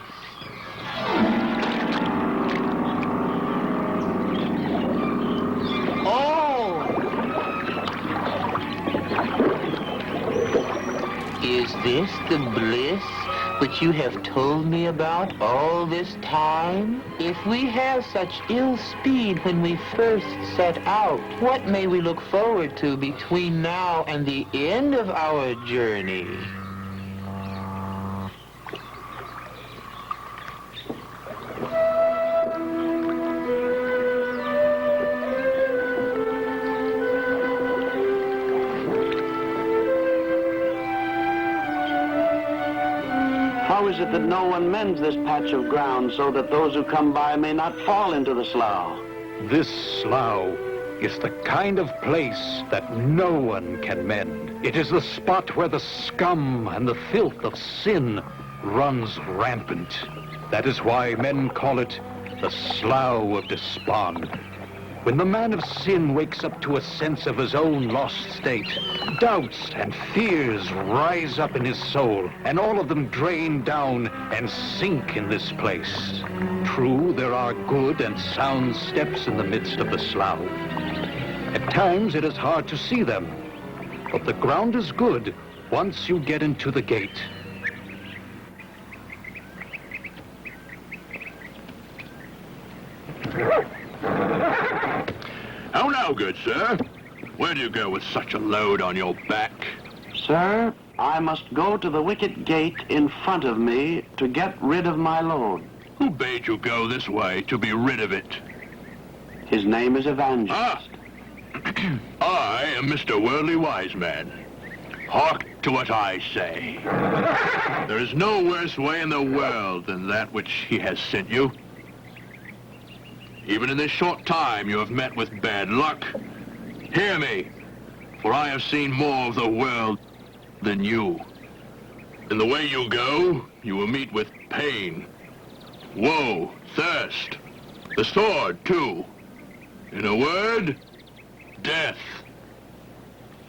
Oh! Is this the bliss which you have told me about all this time? If we have such ill speed when we first set out, what may we look forward to between now and the end of our journey? How is it that no one mends this patch of ground so that those who come by may not fall into the slough? This slough is the kind of place that no one can mend. It is the spot where the scum and the filth of sin runs rampant. That is why men call it the Slough of Despond. When the man of sin wakes up to a sense of his own lost state, doubts and fears rise up in his soul, and all of them drain down and sink in this place. True, there are good and sound steps in the midst of the slough. At times it is hard to see them, but the ground is good once you get into the gate. How now, good sir? Where do you go with such a load on your back? Sir, I must go to the wicket gate in front of me to get rid of my load. Who bade you go this way to be rid of it? His name is Evangelist. I am Mr. Worldly Wise Man. Hark to what I say. There is no worse way in the world than that which he has sent you. Even in this short time you have met with bad luck. Hear me, for I have seen more of the world than you. In the way you go, you will meet with pain, woe, thirst, the sword, too. In a word, death.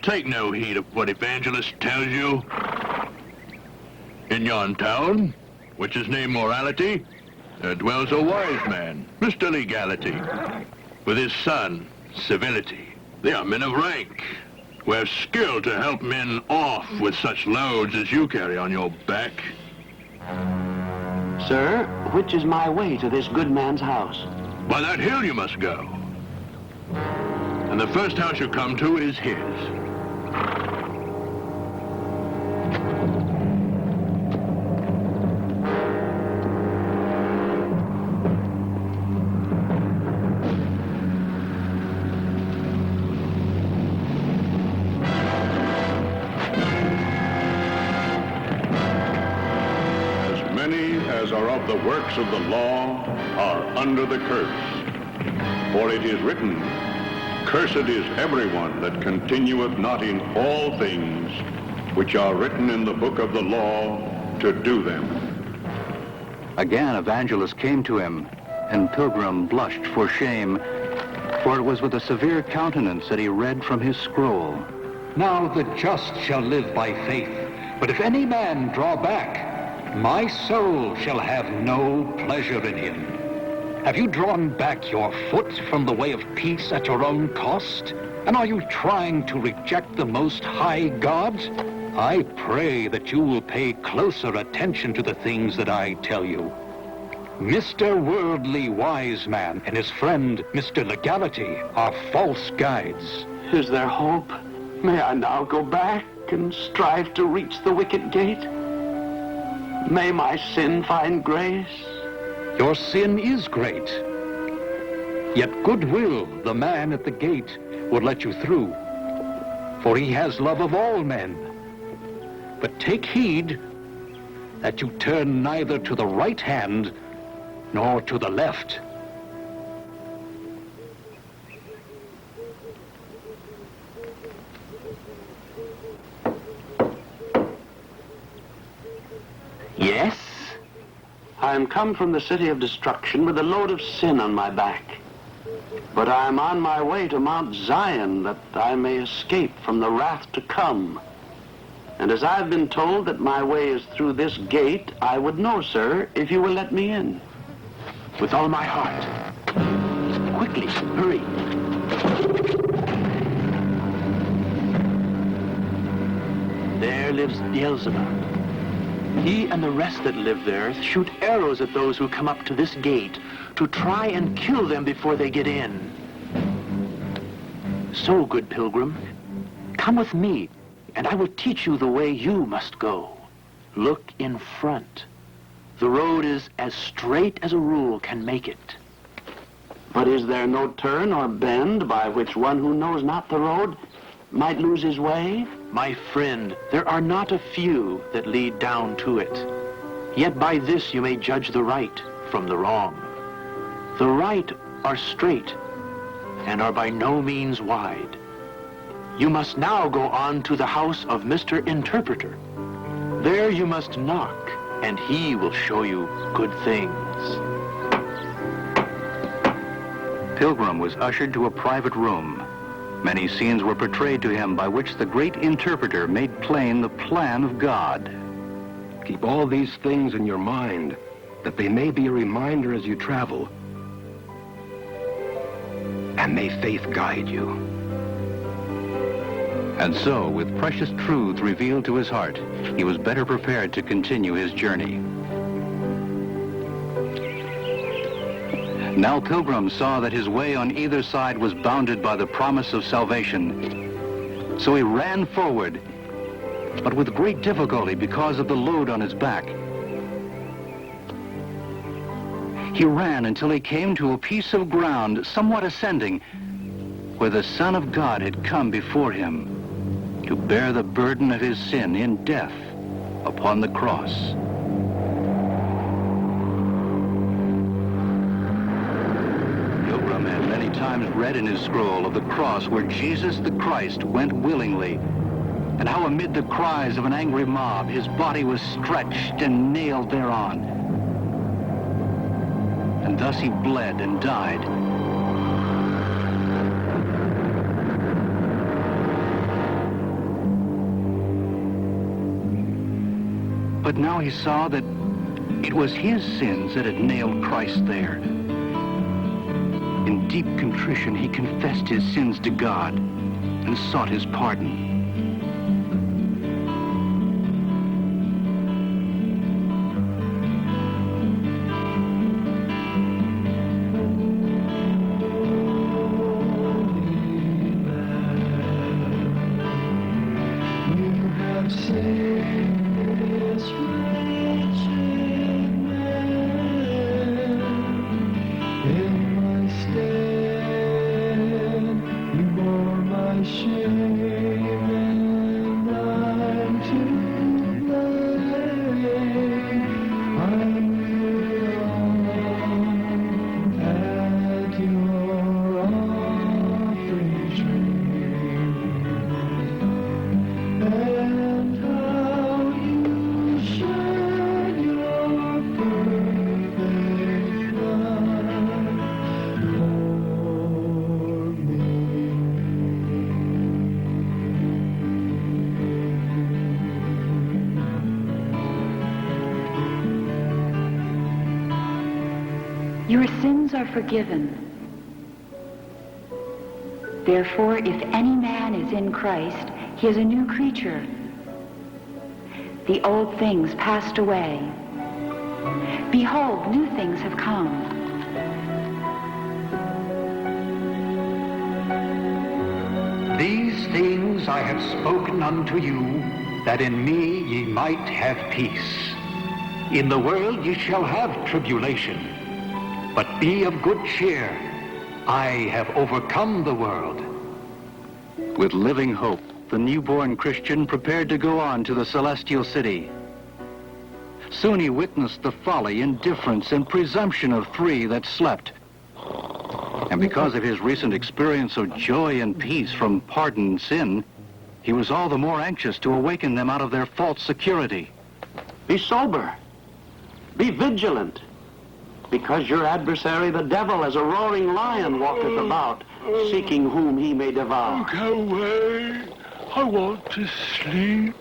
Take no heed of what Evangelist tells you. In yon town, which is named Morality, there dwells a wise man, Mr. Legality, with his son, Civility. They are men of rank, We're skilled to help men off with such loads as you carry on your back. Sir, which is my way to this good man's house? By that hill you must go. And the first house you come to is his. As are of the works of the law are under the curse. For it is written, Cursed is everyone that continueth not in all things which are written in the book of the law to do them. Again Evangelist came to him, and Pilgrim blushed for shame, for it was with a severe countenance that he read from his scroll. Now the just shall live by faith, but if any man draw back, my soul shall have no pleasure in him. Have you drawn back your foot from the way of peace at your own cost? And are you trying to reject the Most High God? I pray that you will pay closer attention to the things that I tell you. Mr. Worldly Wise Man and his friend, Mr. Legality, are false guides. Is there hope? May I now go back and strive to reach the wicket gate? May my sin find grace? Your sin is great. Yet goodwill, the man at the gate, will let you through. For he has love of all men. But take heed that you turn neither to the right hand nor to the left. Yes? I am come from the city of destruction with a load of sin on my back. But I am on my way to Mount Zion that I may escape from the wrath to come. And as I've been told that my way is through this gate, I would know, sir, if you will let me in. With all my heart. Quickly, hurry. There lives Beelzebub. He and the rest that live there shoot arrows at those who come up to this gate to try and kill them before they get in. So, good pilgrim, come with me, and I will teach you the way you must go. Look in front. The road is as straight as a rule can make it. But is there no turn or bend by which one who knows not the road might lose his way? My friend, there are not a few that lead down to it. Yet by this you may judge the right from the wrong. The right are straight and are by no means wide. You must now go on to the house of Mr. Interpreter. There you must knock, and he will show you good things. Pilgrim was ushered to a private room. Many scenes were portrayed to him by which the great interpreter made plain the plan of God. Keep all these things in your mind, that they may be a reminder as you travel. And may faith guide you. And so, with precious truths revealed to his heart, he was better prepared to continue his journey. Now Pilgrim saw that his way on either side was bounded by the promise of salvation. So he ran forward, but with great difficulty because of the load on his back. He ran until he came to a piece of ground somewhat ascending, where the Son of God had come before him to bear the burden of his sin in death upon the cross. Times read in his scroll of the cross where Jesus the Christ went willingly, and how amid the cries of an angry mob his body was stretched and nailed thereon. And thus he bled and died. But now he saw that it was his sins that had nailed Christ there. In deep contrition, he confessed his sins to God and sought his pardon. Your sins are forgiven. Therefore, if any man is in Christ, he is a new creature. The old things passed away. Behold, new things have come. These things I have spoken unto you, that in me ye might have peace. In the world ye shall have tribulation. But be of good cheer. I have overcome the world. With living hope, the newborn Christian prepared to go on to the celestial city. Soon he witnessed the folly, indifference, and presumption of three that slept. And because of his recent experience of joy and peace from pardoned sin, he was all the more anxious to awaken them out of their false security. Be sober. Be vigilant. Because your adversary, the devil, as a roaring lion, walketh about, seeking whom he may devour. Go away. I want to sleep.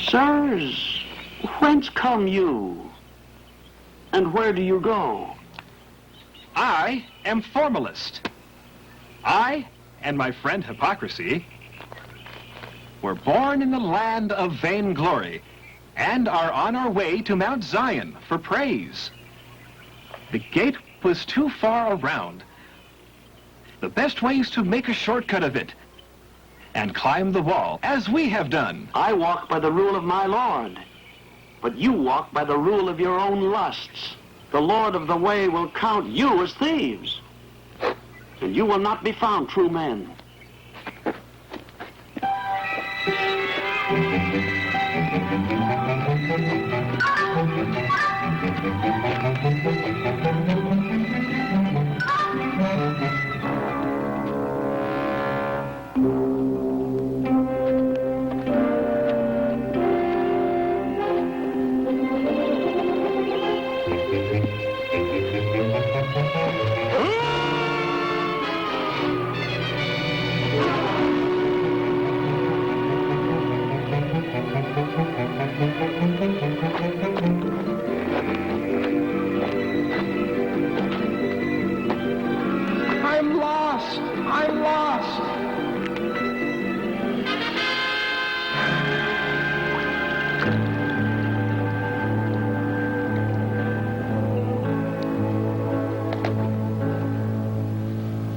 Sirs, whence come you? And where do you go? I am formalist. I and my friend Hypocrisy were born in the land of vainglory and are on our way to Mount Zion for praise. The gate was too far around. The best way is to make a shortcut of it and climb the wall, as we have done. I walk by the rule of my Lord, but you walk by the rule of your own lusts. The Lord of the way will count you as thieves, and you will not be found true men. I'm lost! I'm lost!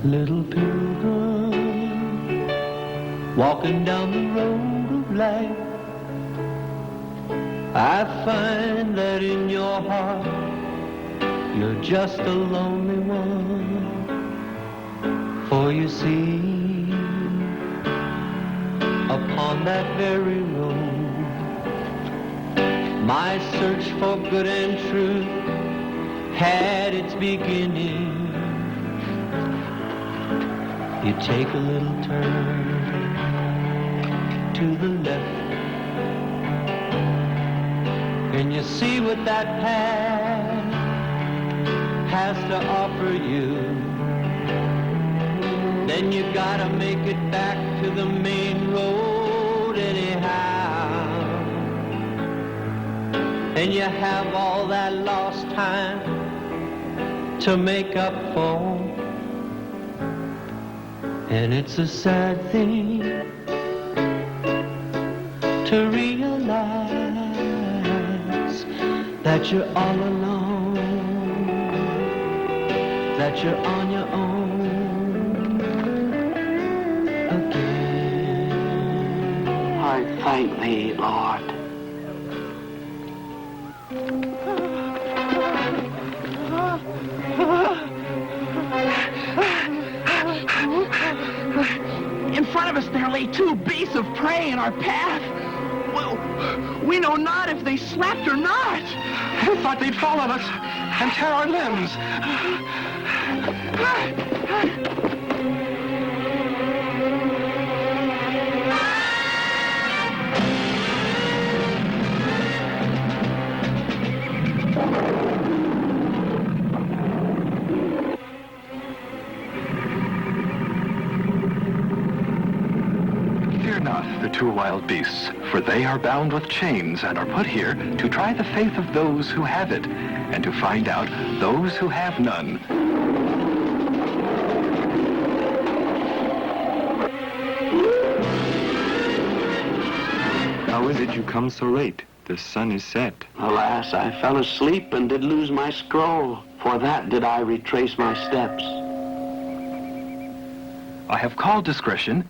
Little pilgrim, walking down the road of life, I find that in your heart you're just a lonely one. For you see, upon that very road, my search for good and truth had its beginning. You take a little turn to the left and you see what that path has to offer you, then you gotta make it back to the main road anyhow. And you have all that lost time to make up for, and it's a sad thing to realize that you're all alone, that you're on your own again. I thank thee, Lord. In front of us there lay two beasts of prey in our path. Well, we know not if they slept or not. I thought they'd fall on us and tear our limbs. Fear not the two wild beasts, for they are bound with chains and are put here to try the faith of those who have it, and to find out those who have none. How is it you come so late? The sun is set. Alas, I fell asleep and did lose my scroll. For that did I retrace my steps. I have called discretion.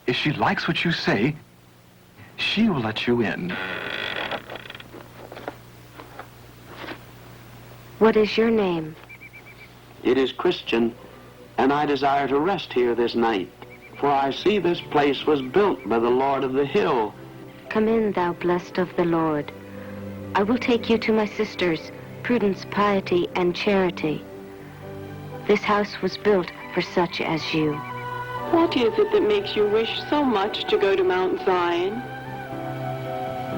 If she likes what you say, she will let you in. What is your name? It is Christian, and I desire to rest here this night. For I see this place was built by the Lord of the hill. Come in, thou blessed of the Lord. I will take you to my sisters, Prudence, Piety, and Charity. This house was built for such as you. What is it that makes you wish so much to go to Mount Zion?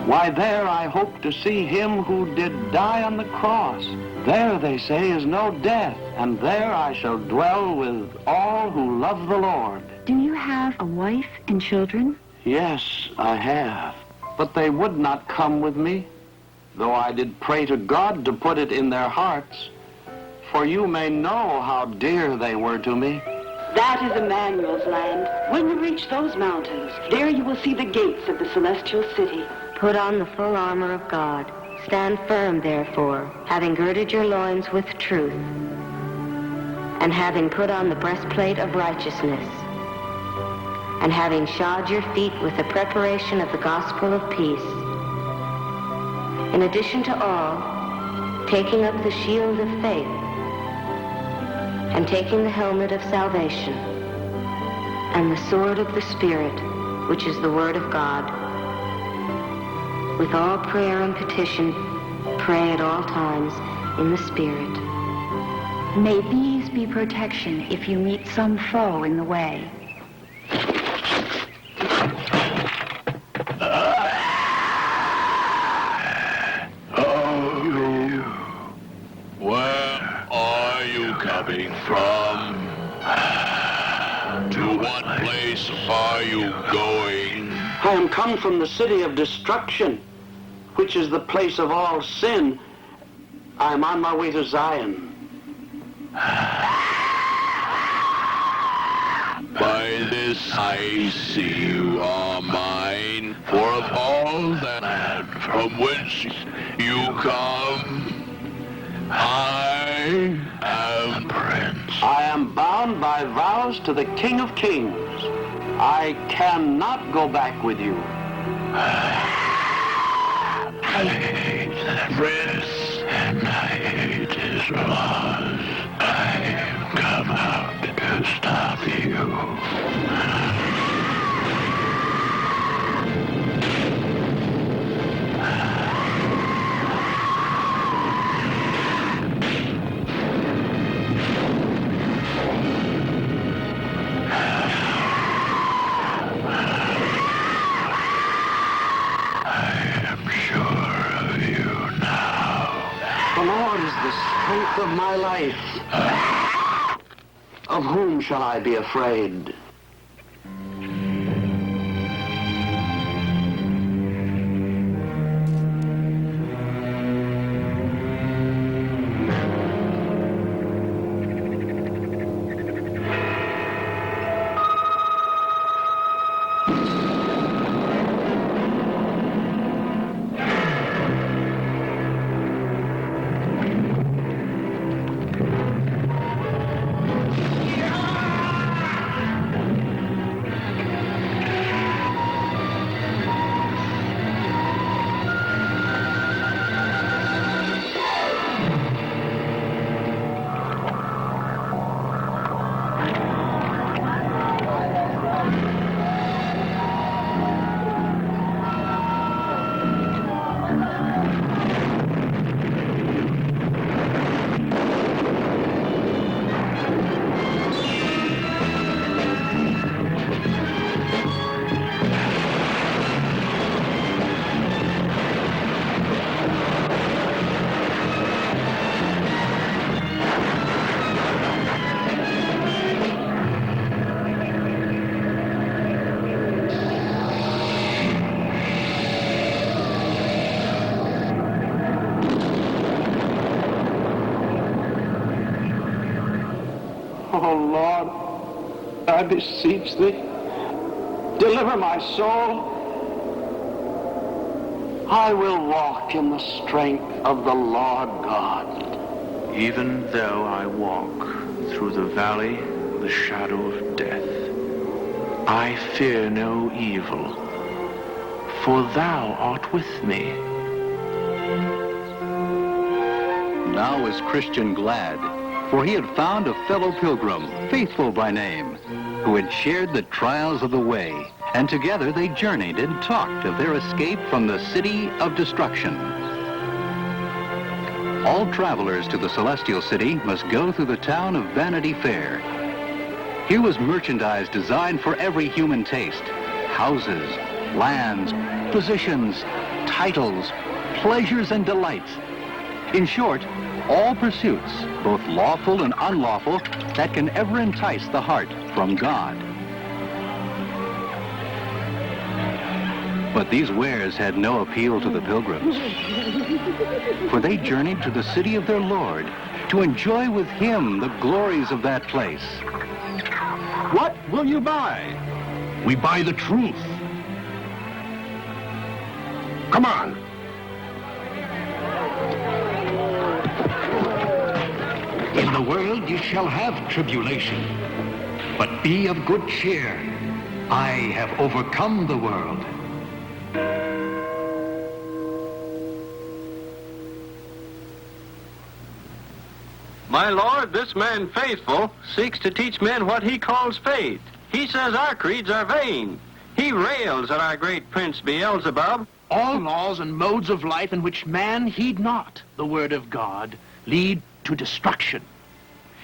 Why, there I hope to see him who did die on the cross. There, they say, is no death, and there I shall dwell with all who love the Lord. Do you have a wife and children? Yes, I have. But they would not come with me, though I did pray to God to put it in their hearts. For you may know how dear they were to me. That is Emmanuel's land. When you reach those mountains, there you will see the gates of the celestial city. Put on the full armor of God. Stand firm, therefore, having girded your loins with truth, and having put on the breastplate of righteousness, and having shod your feet with the preparation of the gospel of peace. In addition to all, taking up the shield of faith, and taking the helmet of salvation, and the sword of the Spirit, which is the word of God. With all prayer and petition, pray at all times in the Spirit. May these be protection if you meet some foe in the way. Where are you coming from? To what place are you going? I am come from the city of destruction, which is the place of all sin. I am on my way to Zion. By this I see you are mine, for of all that land from which you come, I am prince. I am bound by vows to the King of Kings. I cannot go back with you. Prince, night is lost. I've come out to stop you. I am sure of The Lord is the strength of my life. Of whom shall I be afraid? Oh, Lord, I beseech thee, deliver my soul. I will walk in the strength of the Lord God. Even though I walk through the valley of the shadow of death, I fear no evil, for thou art with me. Now was Christian glad, for he had found a fellow pilgrim, faithful by name, who had shared the trials of the way, and together they journeyed and talked of their escape from the city of destruction. All travelers to the celestial city must go through the town of Vanity Fair. Here was merchandise designed for every human taste: houses, lands, positions, titles, pleasures and delights. In short, all pursuits, both lawful and unlawful, that can ever entice the heart from God. But these wares had no appeal to the pilgrims, for they journeyed to the city of their Lord to enjoy with him the glories of that place. What will you buy? We buy the truth. Come on. In the world you shall have tribulation, but be of good cheer. I have overcome the world. My lord, this man Faithful seeks to teach men what he calls faith. He says our creeds are vain. He rails at our great prince Beelzebub. All laws and modes of life in which man heed not the word of God lead to destruction.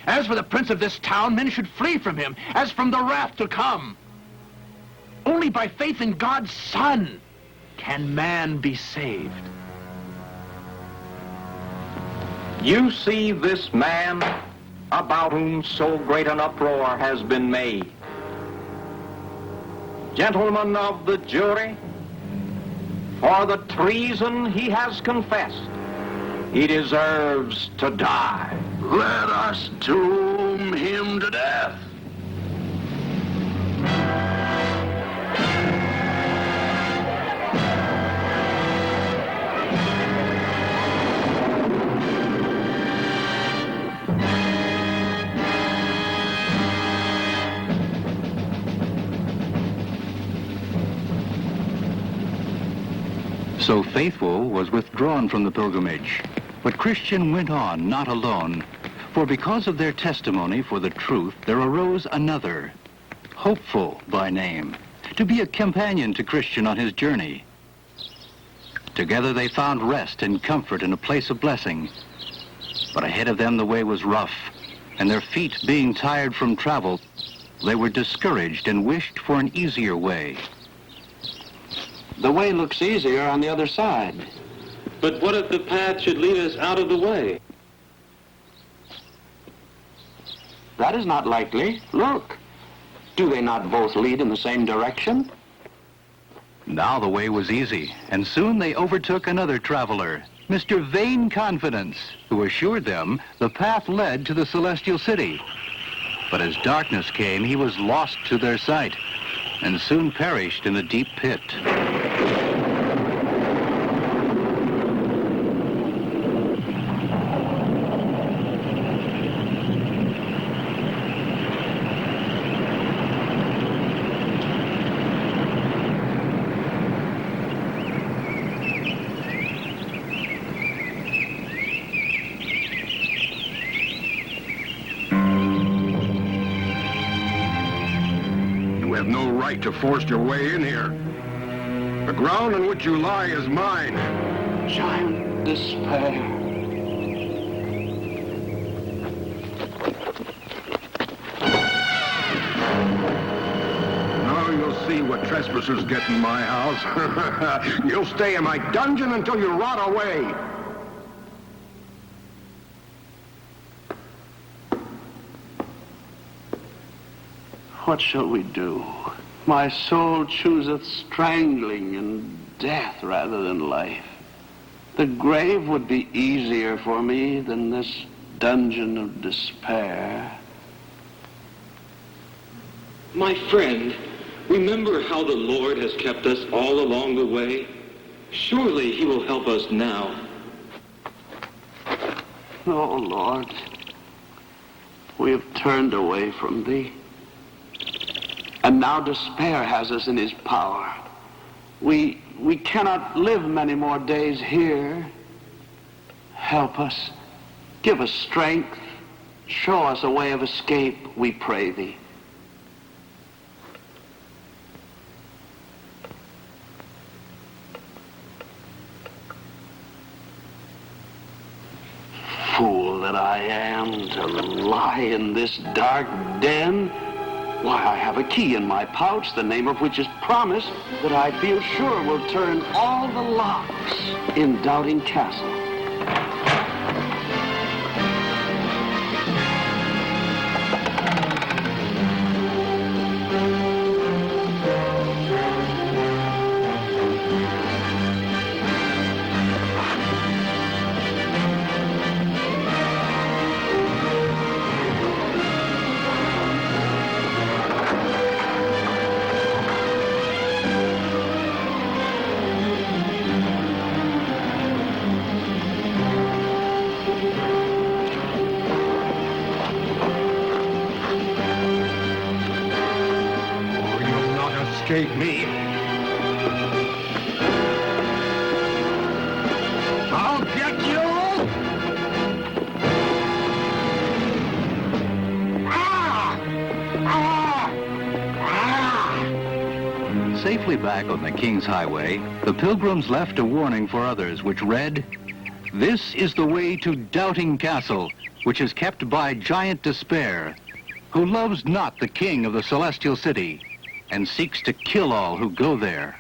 As for the prince of this town, men should flee from him, as from the wrath to come. Only by faith in God's Son can man be saved. You see this man about whom so great an uproar has been made. Gentlemen of the jury, for the treason he has confessed, he deserves to die. Let us doom him to death. So Faithful was withdrawn from the pilgrimage, but Christian went on not alone, for because of their testimony for the truth, there arose another, Hopeful by name, to be a companion to Christian on his journey. Together they found rest and comfort in a place of blessing, but ahead of them the way was rough, and their feet being tired from travel, they were discouraged and wished for an easier way. The way looks easier on the other side. But what if the path should lead us out of the way? That is not likely. Look, do they not both lead in the same direction? Now the way was easy, and soon they overtook another traveler, Mr. Vain Confidence, who assured them the path led to the Celestial City. But as darkness came, he was lost to their sight, and soon perished in the deep pit. To force your way in here. The ground on which you lie is mine. Giant despair. Now you'll see what trespassers get in my house. You'll stay in my dungeon until you rot away. What shall we do? My soul chooseth strangling and death rather than life. The grave would be easier for me than this dungeon of despair. My friend, remember how the Lord has kept us all along the way? Surely he will help us now. Oh, Lord, we have turned away from thee. And now despair has us in his power. We cannot live many more days here. Help us. Give us strength. Show us a way of escape, we pray thee. Fool that I am to lie in this dark den. Why, I have a key in my pouch, the name of which is Promise, that I feel sure will turn all the locks in Doubting Castle. Escape me. I'll get you! Safely back on the King's Highway, the pilgrims left a warning for others which read, "This is the way to Doubting Castle, which is kept by Giant Despair, who loves not the King of the Celestial City, and seeks to kill all who go there."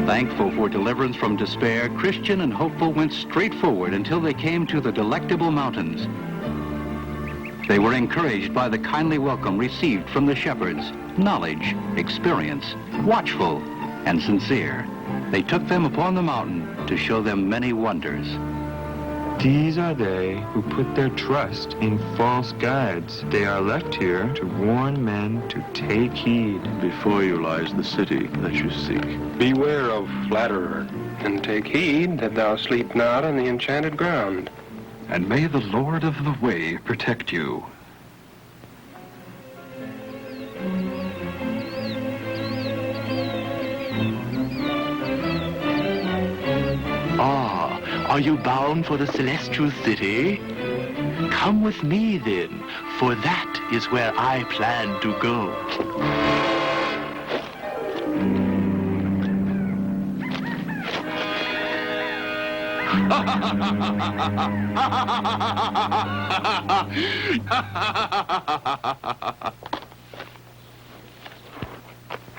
Thankful for deliverance from despair, Christian and Hopeful went straight forward until they came to the Delectable Mountains. They were encouraged by the kindly welcome received from the shepherds, knowledge, experience, watchful, and sincere. They took them upon the mountain to show them many wonders. These are they who put their trust in false guides. They are left here to warn men to take heed. Before you lies the city that you seek. Beware of flatterer, and take heed that thou sleep not on the enchanted ground. And may the Lord of the Way protect you. Are you bound for the Celestial City? Come with me then, for that is where I plan to go.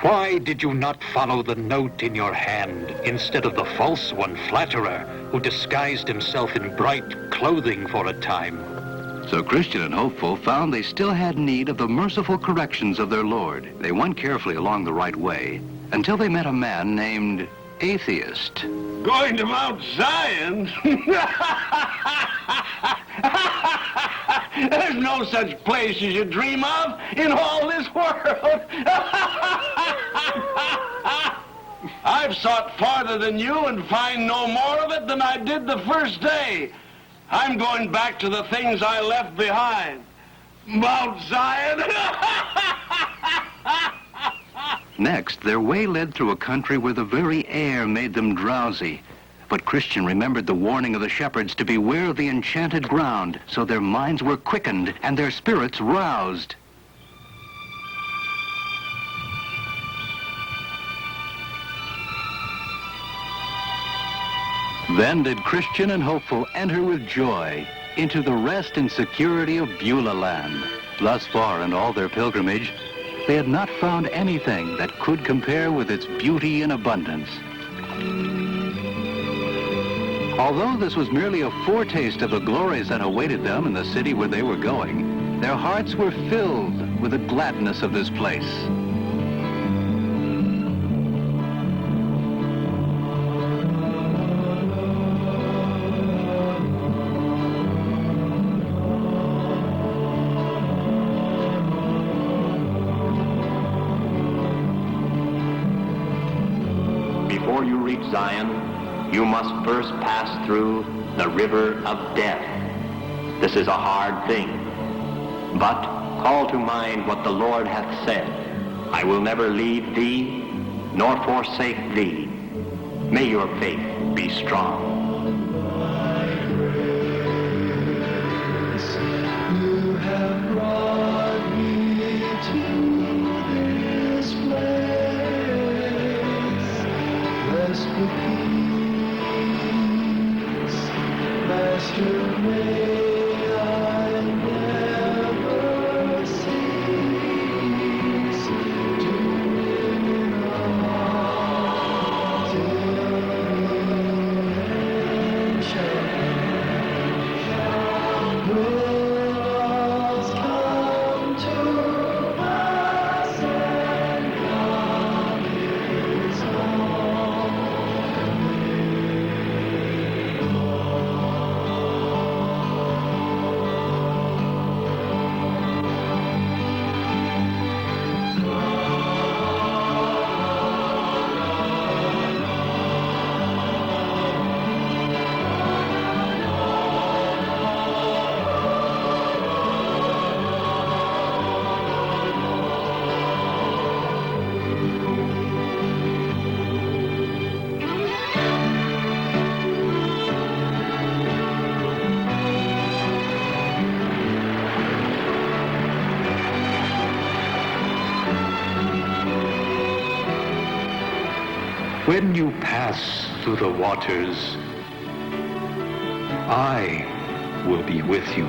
Why did you not follow the note in your hand instead of the false one, flatterer, who disguised himself in bright clothing for a time? So Christian and Hopeful found they still had need of the merciful corrections of their Lord. They went carefully along the right way until they met a man named Atheist. Going to Mount Zion? There's no such place as you dream of in all this world. I've sought farther than you and find no more of it than I did the first day. I'm going back to the things I left behind. Mount Zion. Next, their way led through a country where the very air made them drowsy. But Christian remembered the warning of the shepherds to beware of the enchanted ground, so their minds were quickened and their spirits roused. Then did Christian and Hopeful enter with joy into the rest and security of Beulah land. Thus far in all their pilgrimage, they had not found anything that could compare with its beauty and abundance. Although this was merely a foretaste of the glories that awaited them in the city where they were going, their hearts were filled with the gladness of this place. Before you reach Zion, you must first pass through the river of death. This is a hard thing. But call to mind what the Lord hath said. I will never leave thee, nor forsake thee. May your faith be strong. You have brought me to this place. Rest with peace, Master, may I never cease to live and shine. Worlds come to pass and God is When you pass through the waters, I will be with you.